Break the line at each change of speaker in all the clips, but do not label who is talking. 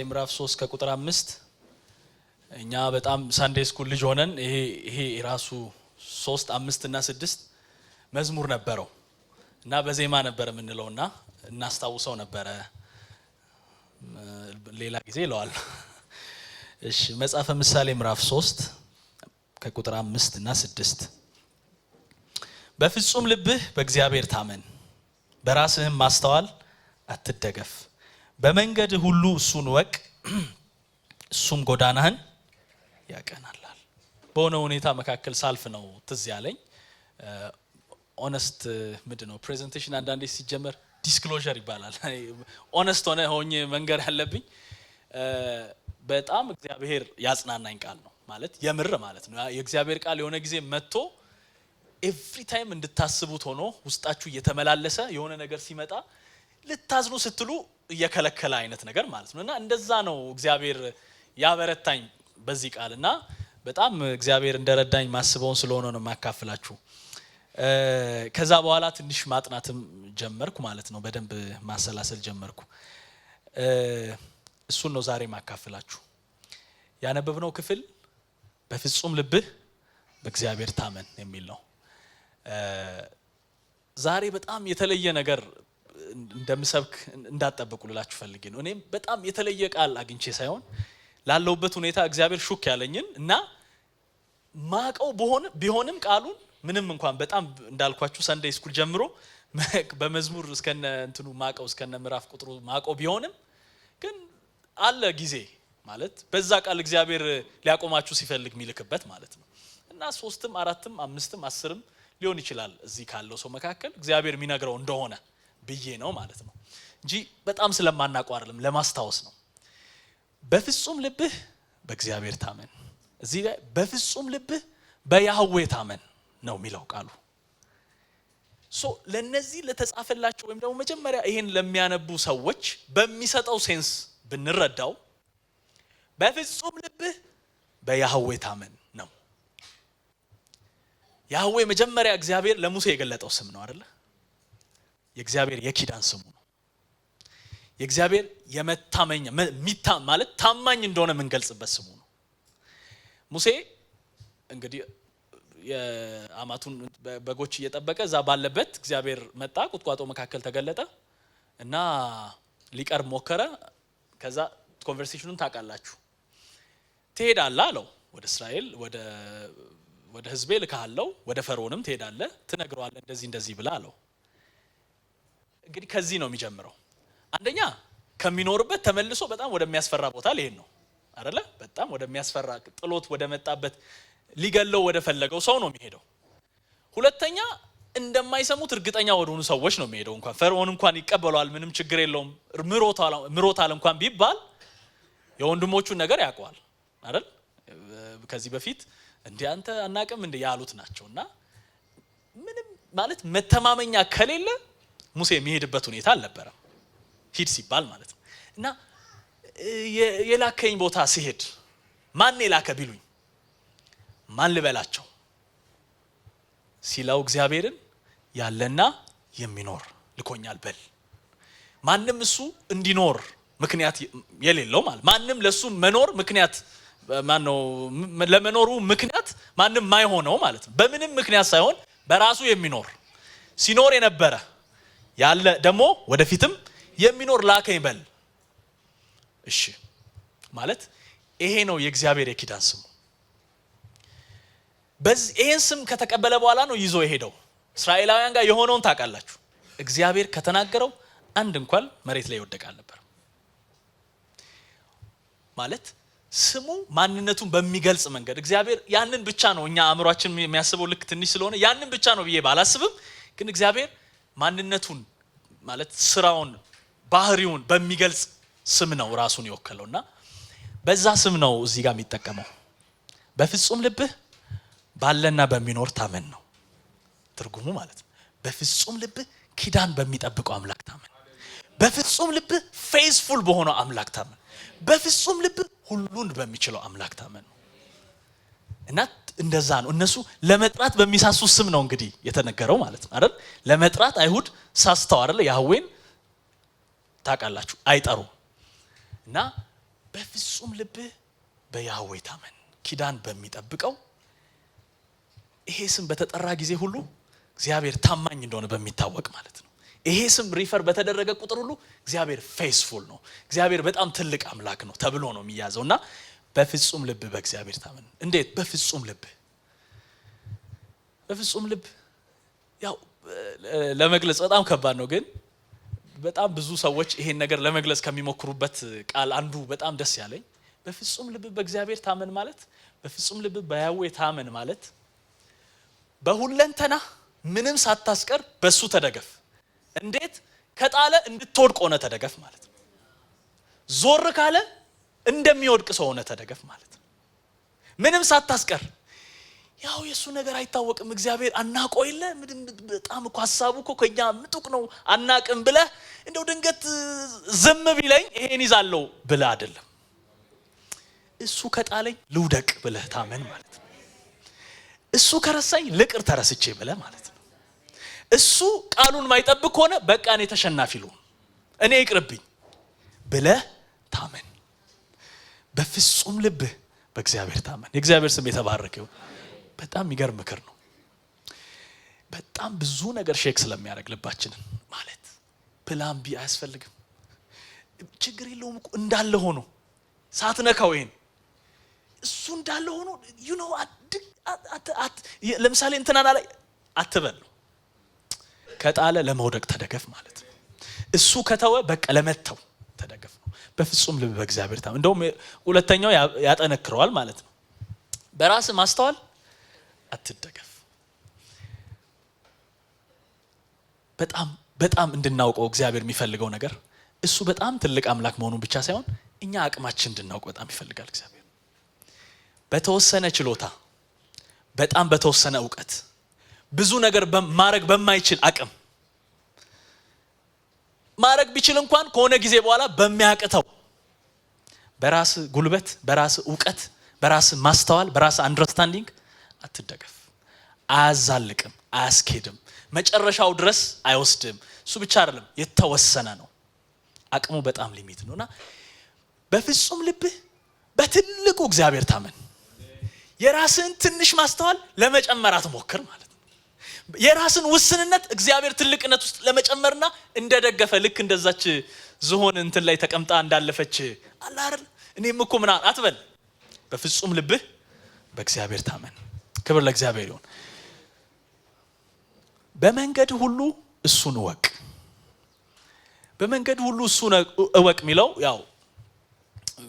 ምዕራፍ 3 ከቁጥር 5 እኛ በጣም ሳንዴይ ስኩል ልጅ ሆነን ይሄ ራሱ 3 5 እና 6 መዝሙር ነበረው እና በዜማ ነበር የምንለውና እናስታውሰው ነበር። ሌላ ጊዜ ይለዋል። እሺ መጽሐፈ ምሳሌ ምዕራፍ 3 ከቁጥር 5 እና 6 በፍጹም ልብህ በእግዚአብሔር ታመን፣ በራስህም ማስተዋል አትደገፍ። በመንገድ ሁሉ እሱን ወቅ፣ እሱም ጎዳናህን ያቀናላል። በሆነ ሁኔታ መካከል ሳልፍ ነው ትዝ ያለኝ። ኦነስት ምንድነው ፕሬዘንቴሽን አንዳንዴ ሲጀመር ዲስክሎዠር ይባላል። ኦነስት ሆኜ መንገር ያለብኝ በጣም እግዚአብሔር ያጽናናኝ ቃል ነው ማለት የምር ማለት ነው። የእግዚአብሔር ቃል የሆነ ጊዜ መጥቶ ኤቭሪ ታይም እንድታስቡት ሆኖ ውስጣችሁ እየተመላለሰ የሆነ ነገር ሲመጣ ልታዝኑ ስትሉ እየከለከለ አይነት ነገር ማለት ነው። እና እንደዛ ነው እግዚአብሔር ያበረታኝ በዚህ ቃልና በጣም እግዚአብሔር እንደረዳኝ ማስበውን ስለሆነ ነው ማካፈላችሁ። ከዛ በኋላ ትንሽ ማጥናትም ጀመርኩ ማለት ነው። በደንብ ማሰላሰል ጀመርኩ። እሱን ነው ዛሬ ማካፈላችሁ። ያነበብነው ክፍል በፍጹም ልብህ በእግዚአብሔር ታመን የሚል ነው። ዛሬ በጣም የተለየ ነገር እንደምሰብክ እንዳትጠብቁ ልላችሁ ፈልጌ ነው። እኔም በጣም የተለየ ቃል አግኝቼ ሳይሆን ላለውበት ሁኔታ እግዚአብሔር ሹክ ያለኝን እና ማቀው ቢሆንም ቃሉን ምንም እንኳን በጣም እንዳልኳችሁ ሳንዴይ ስኩል ጀምሮ በመዝሙር እስከነ እንትኑ ማቀው እስከነ ምዕራፍ ቁጥሩ ማቀው ቢሆንም ግን አለ ጊዜ ማለት በዛ ቃል እግዚአብሔር ሊያቆማችሁ ሲፈልግ ሚልክበት ማለት ነው። እና 3ም 4ም 5ም 10ም ሊሆን ይችላል እዚህ ካለው ሰው መካከል እግዚአብሔር የሚነግረው እንደሆነ ብዬ ነው ማለት ነው እንጂ በጣም ስለማናውቀው አይደለም፣ ለማስታወስ ነው። በፍጹም ልብህ በእግዚአብሔር ታመን። እዚህ ላይ በፍጹም ልብህ በያህዌ ታመን ነው የሚለው ቃሉ። ለነዚህ ለተጻፈላቸው ወይም ደግሞ መጀመሪያ ይሄን ለሚያነቡ ሰዎች በሚሰጠው ሴንስ ብንረዳው በፍጹም ልብህ በያህዌ ታመን ነው። ያህዌ መጀመሪያ እግዚአብሔር ለሙሴ የገለጠው ስም ነው አይደል? የእግዚአብሔር የኪዳን ስሙ ነው። የእግዚአብሔር የመታመኛ ማለት ታማኝ እንደሆነ የምንገልጽበት ስሙ ነው። ሙሴ እንግዲህ የአማቱን በጎች እየጠበቀ እዛ ባለበት እግዚአብሔር መጣ፣ ቁጥቋጦ መካከል ተገለጠ እና ሊቀርብ ሞከረ። ከዛ ኮንቨርሴሽኑን ታውቃላችሁ። ትሄዳለህ አለው ወደ እስራኤል ወደ ህዝቤ ልካለው፣ ወደ ፈርዖንም ትሄዳለህ፣ ትነግረዋለህ እንደዚህ ብላ አለው። እንግዲህ ከዚህ ነው የሚጀምረው። አንደኛ ከሚኖርበት ተመልሶ በጣም ወደሚያስፈራ ቦታ ሊሄድ ነው አይደለ? በጣም ወደሚያስፈራ ጥሎት ወደ መጣበት ሊገለው ወደ ፈለገው ሰው ነው የሚሄደው። ሁለተኛ እንደማይሰሙት እርግጠኛ ወደሆኑ ሰዎች ነው የሚሄደው። እንኳን ፈርዖን እንኳን ይቀበለዋል፣ ምንም ችግር የለውም፣ ምሮታል እንኳን ቢባል የወንድሞቹን ነገር ያውቀዋል አይደል? ከዚህ በፊት እንዴ አንተ አናቅም እንዴ ያሉት ናቸውና ምንም ማለት መተማመኛ ከሌለ ሙሴ የሚሄድበት ሁኔታ አልነበረም፣ ሂድ ሲባል ማለት ነው። እና የላከኝ ቦታ ሲሄድ ማን የላከ ቢሉኝ ማን ልበላቸው ሲለው እግዚአብሔርን ያለና የሚኖር ልኮኛል በል። ማንም እሱ እንዲኖር ምክንያት የሌለው ማለት ማንም ለሱ መኖር ምክንያት ማነው ለመኖሩ ምክንያት ማንም ማይሆነው ማለት ነው። በምንም ምክንያት ሳይሆን በራሱ የሚኖር ሲኖር የነበረ ያለ ደግሞ ወደፊትም የሚኖር ላከኝ በል። እሺ ማለት ይሄ ነው የእግዚአብሔር የኪዳን ስሙ። ይሄን ስም ከተቀበለ በኋላ ነው ይዞ የሄደው። እስራኤላውያን ጋር የሆነውን ታውቃላችሁ። እግዚአብሔር ከተናገረው አንድ እንኳን መሬት ላይ ይወደቅ አልነበር ማለት ስሙ ማንነቱን በሚገልጽ መንገድ እግዚአብሔር ያንን ብቻ ነው። እኛ አእምሯችን የሚያስበው ልክ ትንሽ ስለሆነ ያንን ብቻ ነው ብዬ ባላስብም ግን እግዚአብሔር ማንነቱን ማለት ስራውን ባህሪውን በሚገልጽ ስም ነው ራሱን የወከለውና በዛ ስም ነው እዚህ ጋር የሚጠቀመው። በፍጹም ልብህ ባለና በሚኖር ታመን ነው ትርጉሙ ማለት ነው። በፍጹም ልብህ ኪዳን በሚጠብቀው አምላክ ታመን፣ በፍጹም ልብህ ፌዝፉል በሆነው አምላክ ታመን፣ በፍጹም ልብህ ሁሉን በሚችለው አምላክ ታመን ነው። እና እንደዛ ነው። እነሱ ለመጥራት በሚሳሱ ስም ነው እንግዲህ የተነገረው ማለት ነው አይደል? ለመጥራት አይሁድ ሳስተው አይደል? ያህዌን ታውቃላችሁ አይጠሩም። እና በፍጹም ልብህ በያህዌ ታመን፣ ኪዳን በሚጠብቀው ይሄ ስም በተጠራ ጊዜ ሁሉ እግዚአብሔር ታማኝ እንደሆነ በሚታወቅ ማለት ነው። ይሄ ስም ሪፈር በተደረገ ቁጥር ሁሉ እግዚአብሔር ፌስፉል ነው፣ እግዚአብሔር በጣም ትልቅ አምላክ ነው ተብሎ ነው የሚያዘው። እና በፍጹም ልብ በእግዚአብሔር ታመን። እንዴት በፍጹም ልብ? በፍጹም ልብ ያው ለመግለጽ በጣም ከባድ ነው፣ ግን በጣም ብዙ ሰዎች ይሄን ነገር ለመግለጽ ከሚሞክሩበት ቃል አንዱ በጣም ደስ ያለኝ በፍጹም ልብ በእግዚአብሔር ታመን ማለት፣ በፍጹም ልብ በያህዌ ታመን ማለት በሁለንተና ምንም ሳታስቀር በሱ ተደገፍ። እንዴት? ከጣለ እንድትወድቅ ሆነ ተደገፍ ማለት ነው። ዞር ካለ እንደሚወድቅ ሰው ሆነ ተደገፍ ማለት ነው። ምንም ሳታስቀር። ያው የሱ ነገር አይታወቅም፣ እግዚአብሔር አናቆ የለ በጣም እኮ ሐሳቡ እኮ ከኛ ምጡቅ ነው አናቅም ብለህ እንደው ድንገት ዝም ቢለኝ ይሄን ይዛለው ብለህ አይደለም። እሱ ከጣለኝ ልውደቅ ብለህ ታመን ማለት ነው። እሱ ከረሳኝ ልቅር ተረስቼ ብለህ ማለት ነው። እሱ ቃሉን ማይጠብቅ ሆነ በቃ እኔ ተሸናፊ ልሁን እኔ ይቅርብኝ ብለህ ታመን። በፍጹም ልብህ በእግዚአብሔር ታመን። የእግዚአብሔር ስም የተባረከ ይሁን። በጣም የሚገርም ምክር ነው። በጣም ብዙ ነገር ሼክ ስለሚያደርግ ልባችንን ማለት ፕላን ቢ አያስፈልግም። ችግር የለውም እኮ እንዳለ ሆኖ ሳትነካው ይሄን እሱ እንዳለ ሆኖ you know ለምሳሌ እንትናና ላይ አትበል። ከጣለ ለመውደቅ ተደገፍ ማለት ነው። እሱ ከተወ በቃ ለመተው ተደገፍ ነው። በፍጹም ልብ በእግዚአብሔር ታመን። እንደውም ሁለተኛው ያጠነክረዋል ማለት ነው። በራስ ማስተዋል አትደገፍ። በጣም እንድናውቀው እግዚአብሔር የሚፈልገው ነገር እሱ በጣም ትልቅ አምላክ መሆኑን ብቻ ሳይሆን እኛ አቅማችን እንድናውቅ በጣም ይፈልጋል እግዚአብሔር። በተወሰነ ችሎታ፣ በጣም በተወሰነ ዕውቀት፣ ብዙ ነገር ማድረግ በማይችል አቅም ማድረግ ቢችል እንኳን ከሆነ ጊዜ በኋላ በሚያቅተው በራስ ጉልበት፣ በራስ ዕውቀት፣ በራስ ማስተዋል፣ በራስ አንደርስታንዲንግ አትደገፍ። አያዛልቅም፣ አያስኬድም፣ መጨረሻው ድረስ አይወስድም። እሱ ብቻ አይደለም የተወሰነ ነው፣ አቅሙ በጣም ሊሚት ነውና በፍጹም ልብህ በትልቁ እግዚአብሔር ታመን። የራስን ትንሽ ማስተዋል ለመጨመር አትሞክር ማለት ነው። የራስን ውስንነት እግዚአብሔር ትልቅነት ውስጥ ለመጨመርና እንደደገፈ ልክ እንደዛች ዝሆን እንትን ላይ ተቀምጣ እንዳለፈች አለ አይደል እኔም እኮ ምን አትበል። በፍጹም ልብህ በእግዚአብሔር ታመን። ክብር ለእግዚአብሔር ይሁን። በመንገድ ሁሉ እሱን እወቅ። በመንገድ ሁሉ እሱን እወቅ የሚለው ያው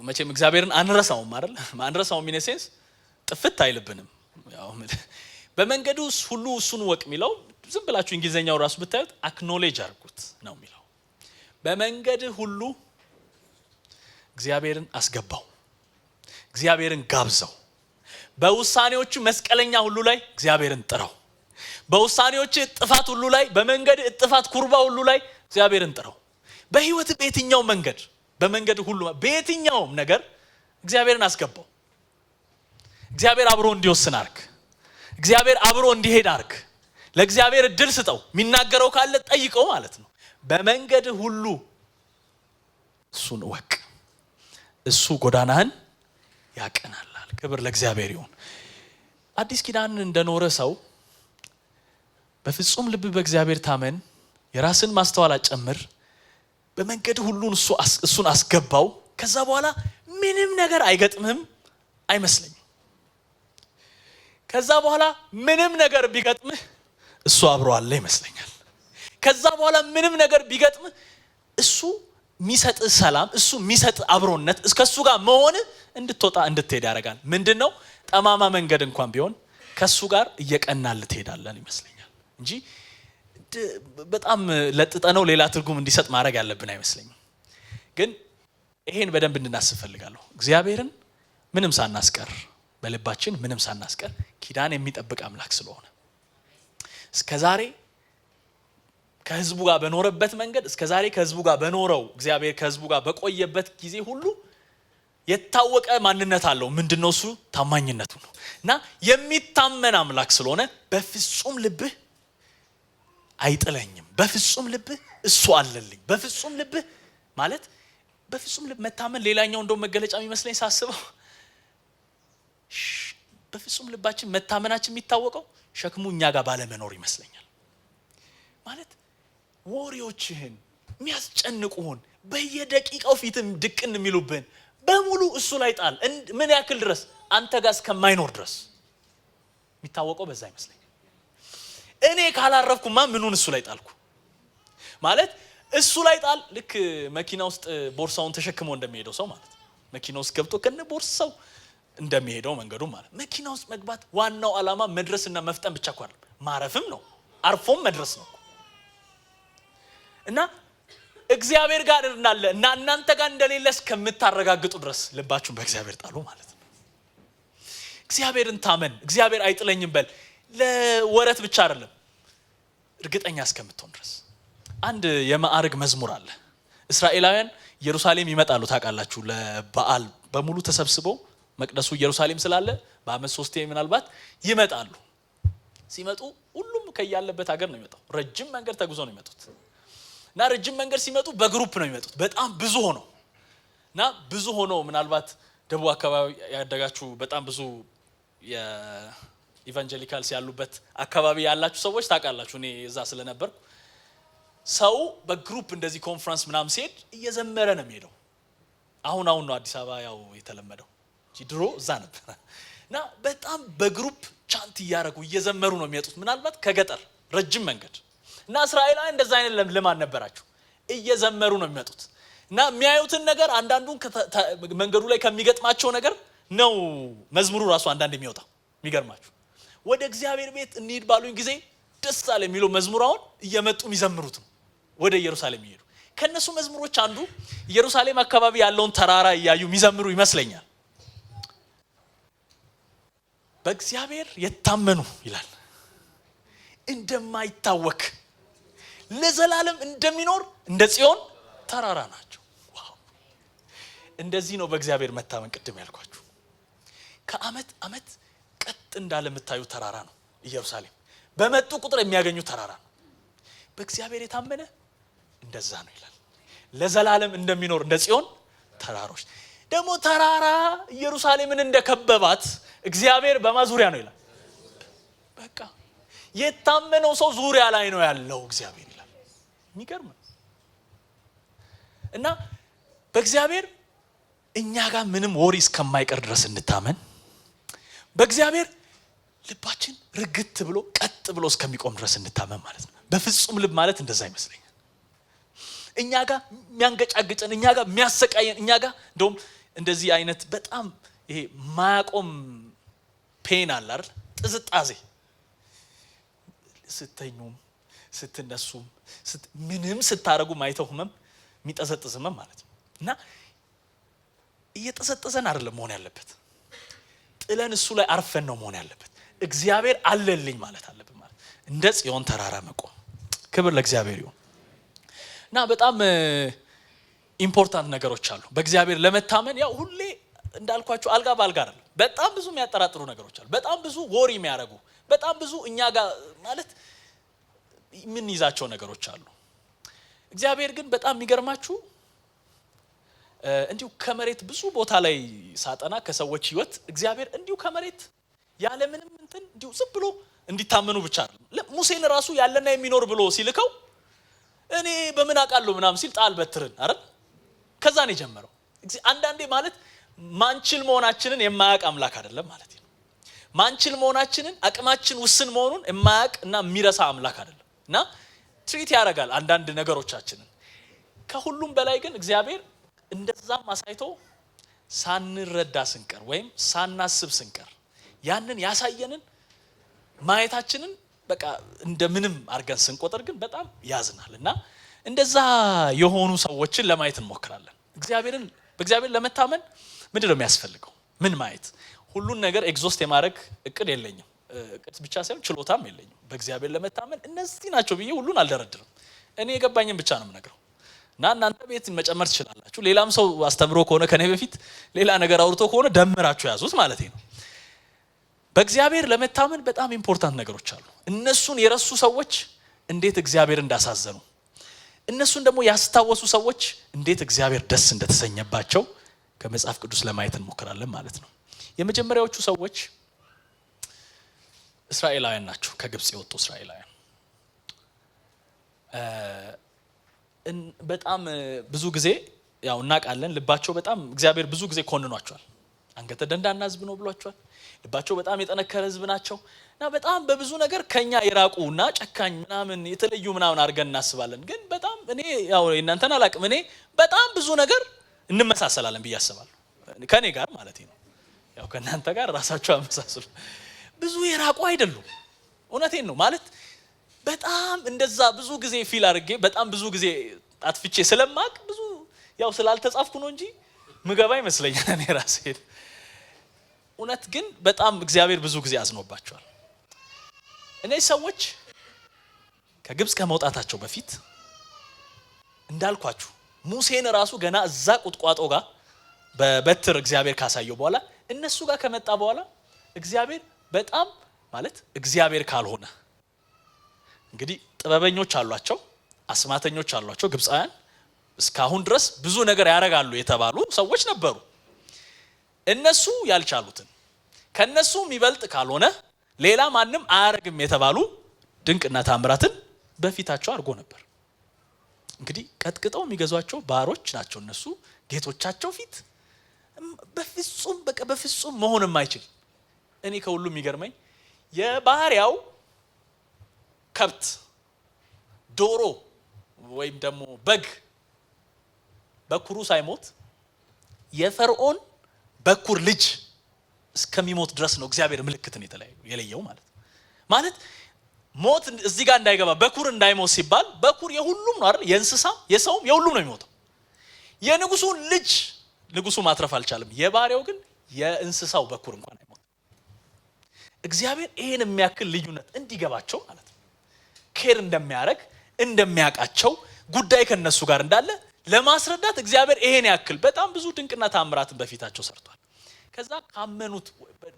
መቼም እግዚአብሔርን አንረሳውም አይደል? አንረሳውም ኢን ሴንስ ጥፍት አይልብንም። ያው በመንገዱ ሁሉ እሱን እወቅ የሚለው ዝም ብላችሁ እንግሊዘኛው ራሱ ብታዩት አክኖሌጅ አድርጉት ነው የሚለው። በመንገድ ሁሉ እግዚአብሔርን አስገባው፣ እግዚአብሔርን ጋብዘው። በውሳኔዎቹ መስቀለኛ ሁሉ ላይ እግዚአብሔርን ጥራው። በውሳኔዎች ጥፋት ሁሉ ላይ፣ በመንገድ ጥፋት ኩርባ ሁሉ ላይ እግዚአብሔርን ጥራው። በህይወት በየትኛው መንገድ፣ በመንገድ ሁሉ በየትኛውም ነገር እግዚአብሔርን አስገባው። እግዚአብሔር አብሮ እንዲወስን አርግ። እግዚአብሔር አብሮ እንዲሄድ አርግ። ለእግዚአብሔር እድል ስጠው። የሚናገረው ካለ ጠይቀው ማለት ነው። በመንገድ ሁሉ እሱን እወቅ፣ እሱ ጎዳናህን ያቀናላል። ክብር ለእግዚአብሔር ይሁን። አዲስ ኪዳን እንደኖረ ሰው በፍጹም ልብ በእግዚአብሔር ታመን፣ የራስን ማስተዋል አጨምር፣ በመንገድ ሁሉን እሱን አስገባው። ከዛ በኋላ ምንም ነገር አይገጥምህም አይመስለኝም። ከዛ በኋላ ምንም ነገር ቢገጥምህ እሱ አብሮ አለ ይመስለኛል። ከዛ በኋላ ምንም ነገር ቢገጥምህ እሱ የሚሰጥ ሰላም፣ እሱ የሚሰጥ አብሮነት፣ እስከሱ ጋር መሆን እንድትወጣ እንድትሄድ ያደርጋል። ምንድነው? ጠማማ መንገድ እንኳን ቢሆን ከሱ ጋር እየቀናል ትሄዳለን ይመስለኛል እንጂ በጣም ለጥጠነው ሌላ ትርጉም እንዲሰጥ ማድረግ ያለብን አይመስለኝም። ግን ይሄን በደንብ እንድናስብ ፈልጋለሁ። እግዚአብሔርን ምንም ሳናስቀር፣ በልባችን ምንም ሳናስቀር ኪዳን የሚጠብቅ አምላክ ስለሆነ እስከዛሬ ከህዝቡ ጋር በኖረበት መንገድ፣ እስከዛሬ ከህዝቡ ጋር በኖረው እግዚአብሔር ከህዝቡ ጋር በቆየበት ጊዜ ሁሉ የታወቀ ማንነት አለው። ምንድነው እሱ? ታማኝነቱ ነው። እና የሚታመን አምላክ ስለሆነ በፍጹም ልብህ አይጥለኝም፣ በፍጹም ልብህ እሱ አለልኝ። በፍጹም ልብህ ማለት በፍጹም ልብ መታመን ሌላኛው እንደው መገለጫ የሚመስለኝ ሳስበው በፍጹም ልባችን መታመናችን የሚታወቀው ሸክሙ እኛ ጋር ባለመኖር ይመስለኛል። ማለት ወሬዎችህን የሚያስጨንቁህን በየደቂቃው ፊትም ድቅን የሚሉብን በሙሉ እሱ ላይ ጣል። ምን ያክል ድረስ? አንተ ጋር እስከማይኖር ድረስ የሚታወቀው በዛ ይመስለኛል። እኔ ካላረፍኩማ ምኑን እሱ ላይ ጣልኩ ማለት እሱ ላይ ጣል። ልክ መኪና ውስጥ ቦርሳውን ተሸክሞ እንደሚሄደው ሰው ማለት መኪና ውስጥ ገብቶ ከነ ቦርሳው እንደሚሄደው መንገዱ ማለት መኪና ውስጥ መግባት ዋናው ዓላማ መድረስና መፍጠን ብቻ አይደለም፣ ማረፍም ነው፣ አርፎም መድረስ ነው። እና እግዚአብሔር ጋር እንዳለ እና እናንተ ጋር እንደሌለ እስከምታረጋግጡ ድረስ ልባችሁን በእግዚአብሔር ጣሉ ማለት ነው። እግዚአብሔርን ታመን፣ እግዚአብሔር አይጥለኝም በል። ለወረት ብቻ አይደለም፣ እርግጠኛ እስከምትሆን ድረስ። አንድ የማዕረግ መዝሙር አለ። እስራኤላውያን ኢየሩሳሌም ይመጣሉ ታውቃላችሁ። ለበዓል በሙሉ ተሰብስበው መቅደሱ ኢየሩሳሌም ስላለ በአመት 3 ምናልባት ይመጣሉ። ሲመጡ ሁሉም ከያለበት ሀገር ነው የሚመጣው። ረጅም መንገድ ተጉዞ ነው የሚመጡት። እና ረጅም መንገድ ሲመጡ በግሩፕ ነው የሚመጡት። በጣም ብዙ ሆነው እና ብዙ ሆነው ምናልባት ደቡብ አካባቢ ያደጋችሁ በጣም ብዙ የኢቫንጀሊካልስ ያሉበት አካባቢ ያላችሁ ሰዎች ታውቃላችሁ። እኔ እዛ ስለነበርኩ ሰው በግሩፕ እንደዚህ ኮንፈረንስ ምናምን ሲሄድ እየዘመረ ነው የሚሄደው። አሁን ነው አዲስ አበባ ያው የተለመደው፣ ድሮ እዛ ነበር። እና በጣም በግሩፕ ቻንት እያደረጉ እየዘመሩ ነው የሚመጡት፣ ምናልባት ከገጠር ረጅም መንገድ። እና እስራኤላውያን እንደዛ አይነት ልማድ ነበራቸው፣ እየዘመሩ ነው የሚመጡት። እና የሚያዩትን ነገር አንዳንዱን መንገዱ ላይ ከሚገጥማቸው ነገር ነው መዝሙሩ ራሱ አንዳንድ የሚወጣው። የሚገርማችሁ ወደ እግዚአብሔር ቤት እንሂድ ባሉኝ ጊዜ ደስ አለ የሚለው መዝሙራውን እየመጡ የሚዘምሩት ነው ወደ ኢየሩሳሌም ይሄዱ። ከነሱ መዝሙሮች አንዱ ኢየሩሳሌም አካባቢ ያለውን ተራራ እያዩ የሚዘምሩ ይመስለኛል። በእግዚአብሔር የታመኑ ይላል እንደማይታወክ ለዘላለም እንደሚኖር እንደ ጽዮን ተራራ ናቸው። ዋው! እንደዚህ ነው በእግዚአብሔር መታመን። ቅድም ያልኳችሁ ከአመት አመት ቀጥ እንዳለ የምታዩ ተራራ ነው ኢየሩሳሌም። በመጡ ቁጥር የሚያገኙ ተራራ ነው። በእግዚአብሔር የታመነ እንደዛ ነው ይላል። ለዘላለም እንደሚኖር እንደ ጽዮን ተራሮች። ደግሞ ተራራ ኢየሩሳሌምን እንደከበባት እግዚአብሔር በማዙሪያ ነው ይላል። በቃ የታመነው ሰው ዙሪያ ላይ ነው ያለው እግዚአብሔር ይላል። የሚገርም እና በእግዚአብሔር እኛ ጋር ምንም ወሪ እስከማይቀር ድረስ እንታመን። በእግዚአብሔር ልባችን ርግት ብሎ ቀጥ ብሎ እስከሚቆም ድረስ እንታመን ማለት ነው። በፍጹም ልብ ማለት እንደዛ ይመስለኛል። እኛ ጋር የሚያንገጫግጨን፣ እኛ ጋር የሚያሰቃየን፣ እኛ ጋር እንደውም እንደዚህ አይነት በጣም ይሄ ማያቆም ፔን አለ አይደል? ጥዝጣዜ ስተኙም ስትነሱም ምንም ስታረጉ ማይተው ህመም፣ የሚጠዘጥዝ ህመም ማለት ነው። እና እየጠዘጠዘን አይደለም መሆን ያለበት፣ ጥለን እሱ ላይ አርፈን ነው መሆን ያለበት። እግዚአብሔር አለልኝ ማለት አለብን ማለት እንደ ጽዮን ተራራ መቆም። ክብር ለእግዚአብሔር ይሁን። እና በጣም ኢምፖርታንት ነገሮች አሉ በእግዚአብሔር ለመታመን። ያው ሁሌ እንዳልኳችሁ አልጋ ባልጋ አይደለም። በጣም ብዙ የሚያጠራጥሩ ነገሮች አሉ። በጣም ብዙ ወሪ የሚያደርጉ፣ በጣም ብዙ እኛ ጋር ማለት ምን ይዛቸው ነገሮች አሉ። እግዚአብሔር ግን በጣም የሚገርማችሁ እንዲሁ ከመሬት ብዙ ቦታ ላይ ሳጠና ከሰዎች ህይወት እግዚአብሔር እንዲሁ ከመሬት ያለ ምንም እንትን እንዲሁ ዝም ብሎ እንዲታመኑ ብቻ አይደለም። ሙሴን ራሱ ያለና የሚኖር ብሎ ሲልከው እኔ በምን አውቃለሁ ምናምን ሲል ጣል በትርን አይደል? ከዛ ነው የጀመረው። አንዳንዴ ማለት ማንችል መሆናችንን የማያውቅ አምላክ አይደለም ማለት ነው። ማንችል መሆናችንን አቅማችን ውስን መሆኑን የማያውቅ እና የሚረሳ አምላክ አይደለም። እና ትሪት ያደርጋል አንዳንድ ነገሮቻችንን። ከሁሉም በላይ ግን እግዚአብሔር እንደዛም አሳይቶ ሳንረዳ ስንቀር ወይም ሳናስብ ስንቀር ያንን ያሳየንን ማየታችንን በቃ እንደምንም አድርገን ስንቆጥር ግን በጣም ያዝናል። እና እንደዛ የሆኑ ሰዎችን ለማየት እንሞክራለን። በእግዚአብሔር ለመታመን ምንድን ነው የሚያስፈልገው? ምን ማየት? ሁሉን ነገር ኤግዞስት የማድረግ እቅድ የለኝም፣ እቅድ ብቻ ሳይሆን ችሎታም የለኝም። በእግዚአብሔር ለመታመን እነዚህ ናቸው ብዬ ሁሉን አልደረድርም። እኔ የገባኝን ብቻ ነው የምነግረው። እና እናንተ ቤት መጨመር ትችላላችሁ። ሌላም ሰው አስተምሮ ከሆነ ከኔ በፊት ሌላ ነገር አውርቶ ከሆነ ደምራችሁ ያዙት ማለት ነው። በእግዚአብሔር ለመታመን በጣም ኢምፖርታንት ነገሮች አሉ። እነሱን የረሱ ሰዎች እንዴት እግዚአብሔር እንዳሳዘኑ፣ እነሱን ደግሞ ያስታወሱ ሰዎች እንዴት እግዚአብሔር ደስ እንደተሰኘባቸው ከመጽሐፍ ቅዱስ ለማየት እንሞክራለን ማለት ነው። የመጀመሪያዎቹ ሰዎች እስራኤላውያን ናቸው። ከግብጽ የወጡ እስራኤላውያን በጣም ብዙ ጊዜ ያው እናውቃለን፣ ልባቸው በጣም እግዚአብሔር ብዙ ጊዜ ኮንኗቸዋል። አንገተ ደንዳና ሕዝብ ነው ብሏቸዋል። ልባቸው በጣም የጠነከረ ሕዝብ ናቸው እና በጣም በብዙ ነገር ከኛ የራቁና ጨካኝ ምናምን የተለዩ ምናምን አድርገን እናስባለን። ግን በጣም እኔ ያው እናንተን አላቅም፣ እኔ በጣም ብዙ ነገር እንመሳሰላለን ብዬ አስባለሁ። ከኔ ጋር ማለት ነው። ያው ከእናንተ ጋር ራሳቸው አመሳስሉ። ብዙ የራቁ አይደሉም። እውነቴን ነው ማለት በጣም እንደዛ ብዙ ጊዜ ፊል አድርጌ በጣም ብዙ ጊዜ አጥፍቼ ስለማቅ ብዙ ያው ስላልተጻፍኩ ነው እንጂ ምገባ ይመስለኛል እኔ ራሴ። እውነት ግን በጣም እግዚአብሔር ብዙ ጊዜ አዝኖባቸዋል። እነዚህ ሰዎች ከግብጽ ከመውጣታቸው በፊት እንዳልኳችሁ ሙሴን ራሱ ገና እዛ ቁጥቋጦ ጋር በበትር እግዚአብሔር ካሳየው በኋላ እነሱ ጋር ከመጣ በኋላ እግዚአብሔር በጣም ማለት እግዚአብሔር ካልሆነ እንግዲህ ጥበበኞች አሏቸው፣ አስማተኞች አሏቸው ግብፃውያን። እስካሁን ድረስ ብዙ ነገር ያደርጋሉ የተባሉ ሰዎች ነበሩ። እነሱ ያልቻሉትን ከነሱ የሚበልጥ ካልሆነ ሌላ ማንም አያረግም የተባሉ ድንቅና ታምራትን በፊታቸው አድርጎ ነበር። እንግዲህ ቀጥቅጠው የሚገዟቸው ባሮች ናቸው እነሱ ጌቶቻቸው ፊት በፍጹም መሆን የማይችል። እኔ ከሁሉ የሚገርመኝ የባህሪያው ከብት፣ ዶሮ ወይም ደግሞ በግ በኩሩ ሳይሞት የፈርዖን በኩር ልጅ እስከሚሞት ድረስ ነው እግዚአብሔር ምልክትን የለየው ማለት ሞት እዚህ ጋር እንዳይገባ በኩር እንዳይሞት ሲባል በኩር የሁሉም ነው አይደል? የእንስሳም የሰውም የሁሉም ነው የሚሞተው። የንጉሱን ልጅ ንጉሱ ማትረፍ አልቻለም። የባሪያው ግን የእንስሳው በኩር እንኳን አይሞት። እግዚአብሔር ይሄን የሚያክል ልዩነት እንዲገባቸው ማለት ነው ኬር እንደሚያደርግ እንደሚያውቃቸው ጉዳይ ከነሱ ጋር እንዳለ ለማስረዳት እግዚአብሔር ይሄን ያክል በጣም ብዙ ድንቅና ታምራትን በፊታቸው ሰርቷል። ከዛ ካመኑት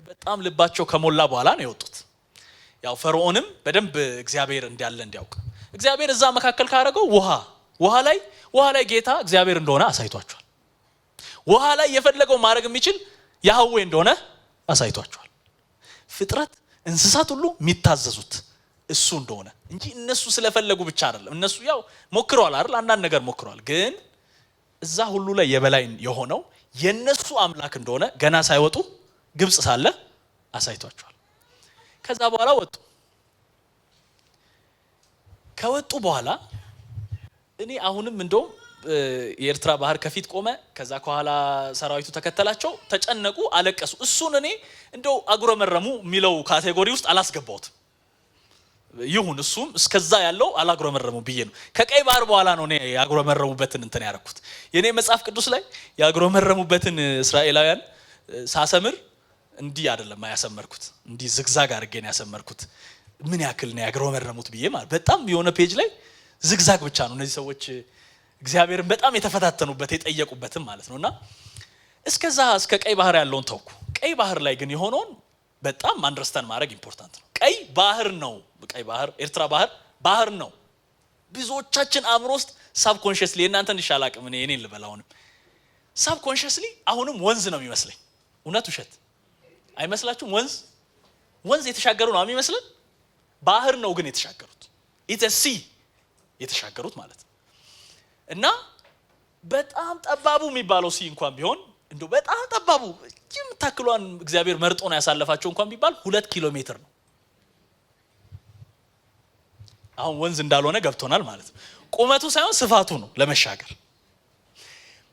በጣም ልባቸው ከሞላ በኋላ ነው የወጡት። ያው ፈርዖንም በደንብ እግዚአብሔር እንዳለ እንዲያውቅ እግዚአብሔር እዛ መካከል ካደረገው ውሃ ላይ ጌታ እግዚአብሔር እንደሆነ አሳይቷቸዋል። ውሃ ላይ የፈለገው ማድረግ የሚችል ያህዌ እንደሆነ አሳይቷቸዋል። ፍጥረት እንስሳት ሁሉ የሚታዘዙት እሱ እንደሆነ እንጂ እነሱ ስለፈለጉ ብቻ አይደለም። እነሱ ያው ሞክረዋል አይደል? አንዳንድ ነገር ሞክረዋል። ግን እዛ ሁሉ ላይ የበላይ የሆነው የነሱ አምላክ እንደሆነ ገና ሳይወጡ ግብጽ ሳለ አሳይቷቸዋል። ከዛ በኋላ ከወጡ በኋላ እኔ አሁንም እንደውም የኤርትራ ባህር ከፊት ቆመ። ከዛ ከኋላ ሰራዊቱ ተከተላቸው፣ ተጨነቁ፣ አለቀሱ። እሱን እኔ እንደው አጉረመረሙ የሚለው ካቴጎሪ ውስጥ አላስገባሁትም። ይሁን እሱም እስከዛ ያለው አላጉረመረሙ ብዬ ነው። ከቀይ ባህር በኋላ ነው እኔ ያጉረመረሙበትን እንትን ያደረኩት። የኔ መጽሐፍ ቅዱስ ላይ ያጉረመረሙበትን እስራኤላውያን ሳሰምር እንዲህ አይደለም ያሰመርኩት፣ እንዲህ ዝግዛግ አድርጌ ነው ያሰመርኩት። ምን ያክል ነው ያጉረመረሙት ብዬ ማለት በጣም የሆነ ፔጅ ላይ ዝግዛግ ብቻ ነው እነዚህ ሰዎች እግዚአብሔርን በጣም የተፈታተኑበት የጠየቁበትም ማለት ነውና እስከዛ እስከ ቀይ ባህር ያለውን ተውኩ። ቀይ ባህር ላይ ግን የሆነውን በጣም አንደርስታንድ ማድረግ ኢምፖርታንት ነው። ቀይ ባህር ነው። ቀይ ባህር ኤርትራ ባህር ነው። ብዙዎቻችን አእምሮ ውስጥ ሳብኮንሺየስሊ እናንተን ይሻላቅም እኔ ልበላውንም ሳብኮንሺየስሊ አሁንም ወንዝ ነው የሚመስለኝ። እውነት ውሸት አይመስላችሁም? ወንዝ የተሻገሩ ነው የሚመስለን። ባህር ነው ግን የተሻገሩት። ኢትስ ሲ የተሻገሩት ማለት ነው። እና በጣም ጠባቡ የሚባለው ሲ እንኳን ቢሆን እንደው በጣም ጠባቡ የምታክሏን እግዚአብሔር መርጦ ነው ያሳለፋቸው እንኳን ቢባል 2 ኪሎ ሜትር ነው። አሁን ወንዝ እንዳልሆነ ገብቶናል ማለት ነው። ቁመቱ ሳይሆን ስፋቱ ነው ለመሻገር።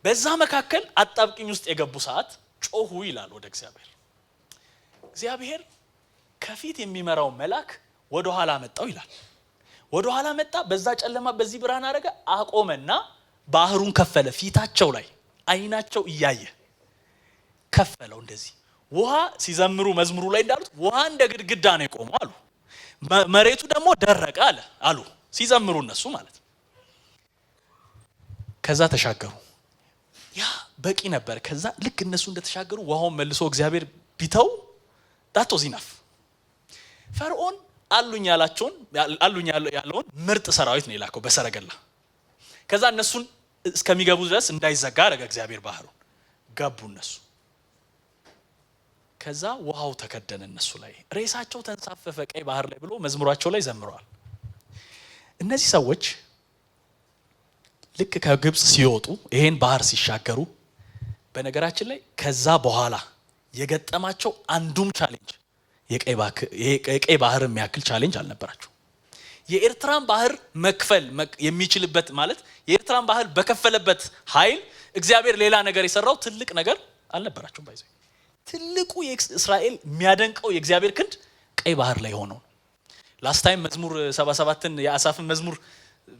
በዛ መካከል አጣብቂኝ ውስጥ የገቡ ሰዓት ጮሁ ይላል ወደ እግዚአብሔር ከፊት የሚመራው መልአክ ወደ ኋላ መጣው ይላል። ወደ ኋላ መጣ፣ በዛ ጨለማ በዚህ ብርሃን አረገ፣ አቆመና ባህሩን ከፈለ። ፊታቸው ላይ አይናቸው እያየ ከፈለው። እንደዚህ ውሃ ሲዘምሩ መዝሙሩ ላይ እንዳሉት ውሃ እንደ ግድግዳ ነው የቆመው አሉ። መሬቱ ደግሞ ደረቀ አሉ ሲዘምሩ እነሱ ማለት ነው። ከዛ ተሻገሩ። ያ በቂ ነበር። ከዛ ልክ እነሱ እንደተሻገሩ ውሃውን መልሶ እግዚአብሔር ቢተው ዳት ዋዝ ኢናፍ። ፈርዖን አሉኝ ያለውን ምርጥ ሰራዊት ነው የላከው በሰረገላ። ከዛ እነሱን እስከሚገቡ ድረስ እንዳይዘጋ አደረገ እግዚአብሔር ባህሩን። ገቡ እነሱ። ከዛ ውሃው ተከደነ እነሱ ላይ፣ ሬሳቸው ተንሳፈፈ ቀይ ባህር ላይ ብሎ መዝሙራቸው ላይ ዘምረዋል። እነዚህ ሰዎች ልክ ከግብጽ ሲወጡ ይሄን ባህር ሲሻገሩ፣ በነገራችን ላይ ከዛ በኋላ የገጠማቸው አንዱም ቻሌንጅ የቀይ ባህር የሚያክል ቻሌንጅ አልነበራቸው። የኤርትራን ባህር መክፈል የሚችልበት ማለት የኤርትራን ባህር በከፈለበት ኃይል እግዚአብሔር ሌላ ነገር የሰራው ትልቅ ነገር አልነበራቸውም። ባይዘው ትልቁ የእስራኤል የሚያደንቀው የእግዚአብሔር ክንድ ቀይ ባህር ላይ ሆነው ነው። ላስት ታይም መዝሙር 77ን የአሳፍን መዝሙር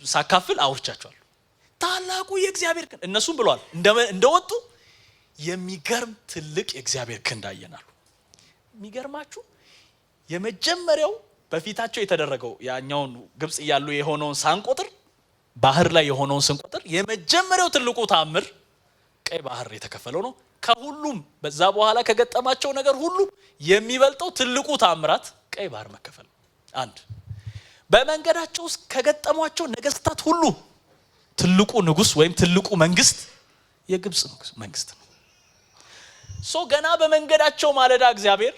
ሳካፍል አውርቻቸዋለሁ። ታላቁ የእግዚአብሔር ክንድ እነሱም ብለዋል እንደወጡ የሚገርም ትልቅ የእግዚአብሔር ክንድ አየናሉ። የሚገርማችሁ የመጀመሪያው በፊታቸው የተደረገው ያኛውን ግብጽ እያሉ የሆነውን ሳንቆጥር ባህር ላይ የሆነውን ስንቆጥር የመጀመሪያው ትልቁ ተአምር ቀይ ባህር የተከፈለው ነው። ከሁሉም በዛ በኋላ ከገጠማቸው ነገር ሁሉ የሚበልጠው ትልቁ ተአምራት ቀይ ባህር መከፈል። አንድ በመንገዳቸው ውስጥ ከገጠሟቸው ነገስታት ሁሉ ትልቁ ንጉስ ወይም ትልቁ መንግስት የግብጽ መንግስት ነው። ገና በመንገዳቸው ማለዳ እግዚአብሔር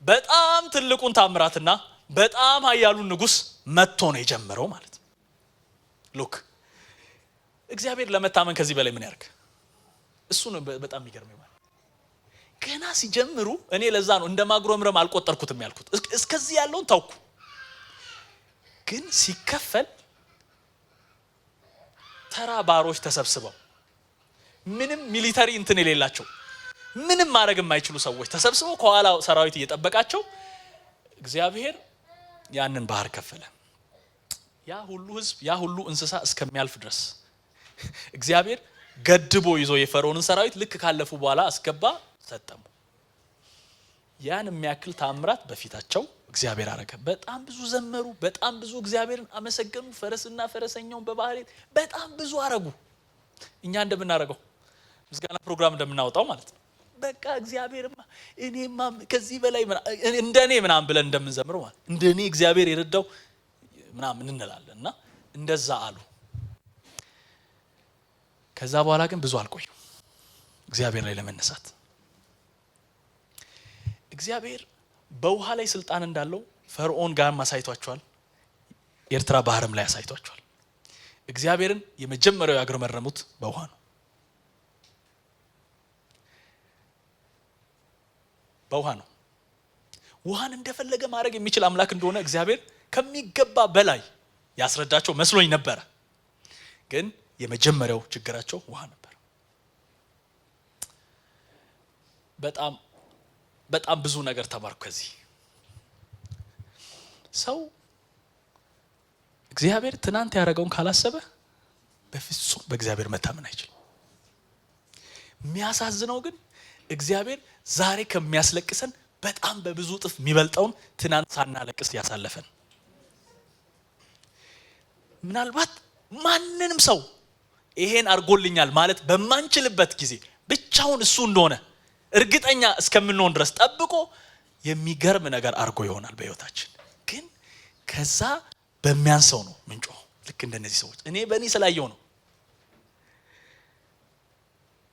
በጣም ትልቁን ተአምራትና በጣም ኃያሉን ንጉስ መጥቶ ነው የጀመረው ማለት ነው። ሉክ እግዚአብሔር ለመታመን ከዚህ በላይ ምን ያርግ? እሱ ነው በጣም የሚገርመው ማለት ገና ሲጀምሩ እኔ ለዛ ነው እንደማግሮምረም አልቆጠርኩትም ያልኩት። እስከዚህ ያለውን ታውኩ። ግን ሲከፈል ተራ ባሮች ተሰብስበው ምንም ሚሊተሪ እንትን የሌላቸው ምንም ማድረግ የማይችሉ ሰዎች ተሰብስበው ከኋላ ሰራዊት እየጠበቃቸው እግዚአብሔር ያንን ባህር ከፈለ። ያ ሁሉ ህዝብ ያ ሁሉ እንስሳ እስከሚያልፍ ድረስ እግዚአብሔር ገድቦ ይዞ የፈርዖንን ሰራዊት ልክ ካለፉ በኋላ አስገባ፣ ሰጠሙ። ያን የሚያክል ተአምራት በፊታቸው እግዚአብሔር አረገ። በጣም ብዙ ዘመሩ፣ በጣም ብዙ እግዚአብሔርን አመሰገኑ። ፈረስና ፈረሰኛውን በባህር በጣም ብዙ አረጉ። እኛ እንደምናረገው ምስጋና ፕሮግራም እንደምናወጣው ማለት ነው። በቃ እግዚአብሔርማ እኔማ ከዚህ በላይ እንደኔ ምናምን ብለን እንደምንዘምረው ማለት እንደኔ እግዚአብሔር የረዳው ምናምን እንላለን። እና እንደዛ አሉ። ከዛ በኋላ ግን ብዙ አልቆዩ እግዚአብሔር ላይ ለመነሳት። እግዚአብሔር በውሃ ላይ ስልጣን እንዳለው ፈርዖን ጋር ማሳይቷቸዋል። ኤርትራ ባህርም ላይ አሳይቷቸዋል። እግዚአብሔርን የመጀመሪያው ያግረመረሙት በውሃ ነው። በውሃ ነው። ውሃን እንደፈለገ ማድረግ የሚችል አምላክ እንደሆነ እግዚአብሔር ከሚገባ በላይ ያስረዳቸው መስሎኝ ነበረ። ግን የመጀመሪያው ችግራቸው ውሃ ነበር። በጣም ብዙ ነገር ተማርኩ ከዚህ። ሰው እግዚአብሔር ትናንት ያደረገውን ካላሰበ በፍጹም በእግዚአብሔር መታመን አይችልም። የሚያሳዝነው ግን እግዚአብሔር ዛሬ ከሚያስለቅሰን በጣም በብዙ እጥፍ የሚበልጠውን ትናንት ሳናለቅስ ያሳለፈን። ምናልባት ማንንም ሰው ይሄን አርጎልኛል ማለት በማንችልበት ጊዜ ብቻውን እሱ እንደሆነ እርግጠኛ እስከምንሆን ድረስ ጠብቆ የሚገርም ነገር አርጎ ይሆናል በህይወታችን። ግን ከዛ በሚያንሰው ነው ምንጮ። ልክ እንደነዚህ ሰዎች እኔ በእኔ ስላየው ነው።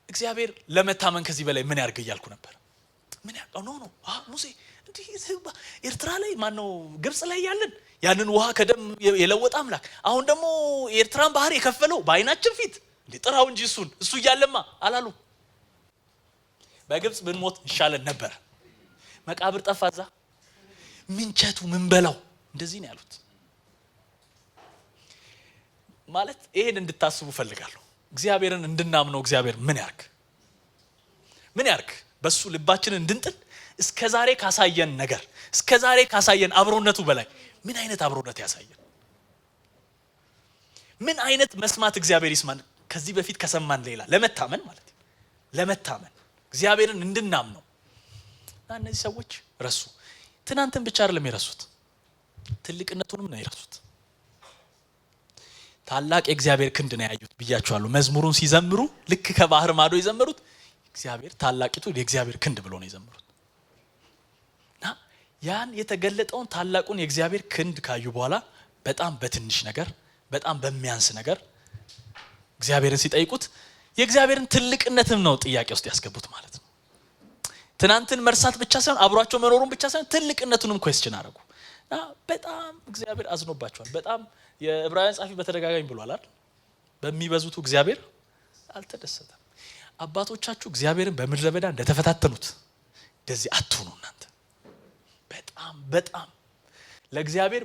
እግዚአብሔር ለመታመን ከዚህ በላይ ምን ያርግ እያልኩ ነበር። ምን ያርግ ነው ሙሴ እንዲህ ኤርትራ ላይ ማነው ግብጽ ላይ ያንን ውሃ ከደም የለወጠ አምላክ አሁን ደግሞ ኤርትራን ባህር የከፈለው በአይናችን ፊት ጥራው እንጂ እሱ እያለማ አላሉ። በግብጽ ብንሞት ይሻለን ነበር። መቃብር ጠፋዛ ምንቸቱ ምን በላው እንደዚህ ነው ያሉት። ማለት ይሄን እንድታስቡ ፈልጋለሁ። እግዚአብሔርን እንድናምነው እግዚአብሔር ምን ያርግ በሱ ልባችንን እንድንጥል እስከዛሬ ካሳየን ነገር እስከዛሬ ካሳየን አብሮነቱ በላይ ምን አይነት አብሮነት ያሳየን? ምን አይነት መስማት እግዚአብሔር ይስማን ከዚህ በፊት ከሰማን ሌላ ለመታመን ማለት ነው። ለመታመን እግዚአብሔርን እንድናምነው። እነዚህ ሰዎች ረሱ። ትናንትን ብቻ አይደለም የረሱት፣ ትልቅነቱንም ነው የረሱት። ታላቅ የእግዚአብሔር ክንድ ነው ያዩት ብያቸዋለሁ። መዝሙሩን ሲዘምሩ ልክ ከባህር ማዶ የዘመሩት እግዚአብሔር ታላቂቱ የእግዚአብሔር ክንድ ብሎ ነው የዘመሩት። እና ያን የተገለጠውን ታላቁን የእግዚአብሔር ክንድ ካዩ በኋላ በጣም በትንሽ ነገር በጣም በሚያንስ ነገር እግዚአብሔርን ሲጠይቁት የእግዚአብሔርን ትልቅነትም ነው ጥያቄ ውስጥ ያስገቡት ማለት ነው። ትናንትን መርሳት ብቻ ሳይሆን አብሯቸው መኖሩን ብቻ ሳይሆን ትልቅነቱንም ኩዌስችን አደረጉ። እና በጣም እግዚአብሔር አዝኖባቸዋል። በጣም የዕብራውያን ጻፊ በተደጋጋሚ ብሏል አይደል? በሚበዙቱ እግዚአብሔር አልተደሰተም። አባቶቻችሁ እግዚአብሔርን በምድረ በዳ እንደተፈታተኑት እንደዚህ አትሁኑ እናንተ። በጣም በጣም ለእግዚአብሔር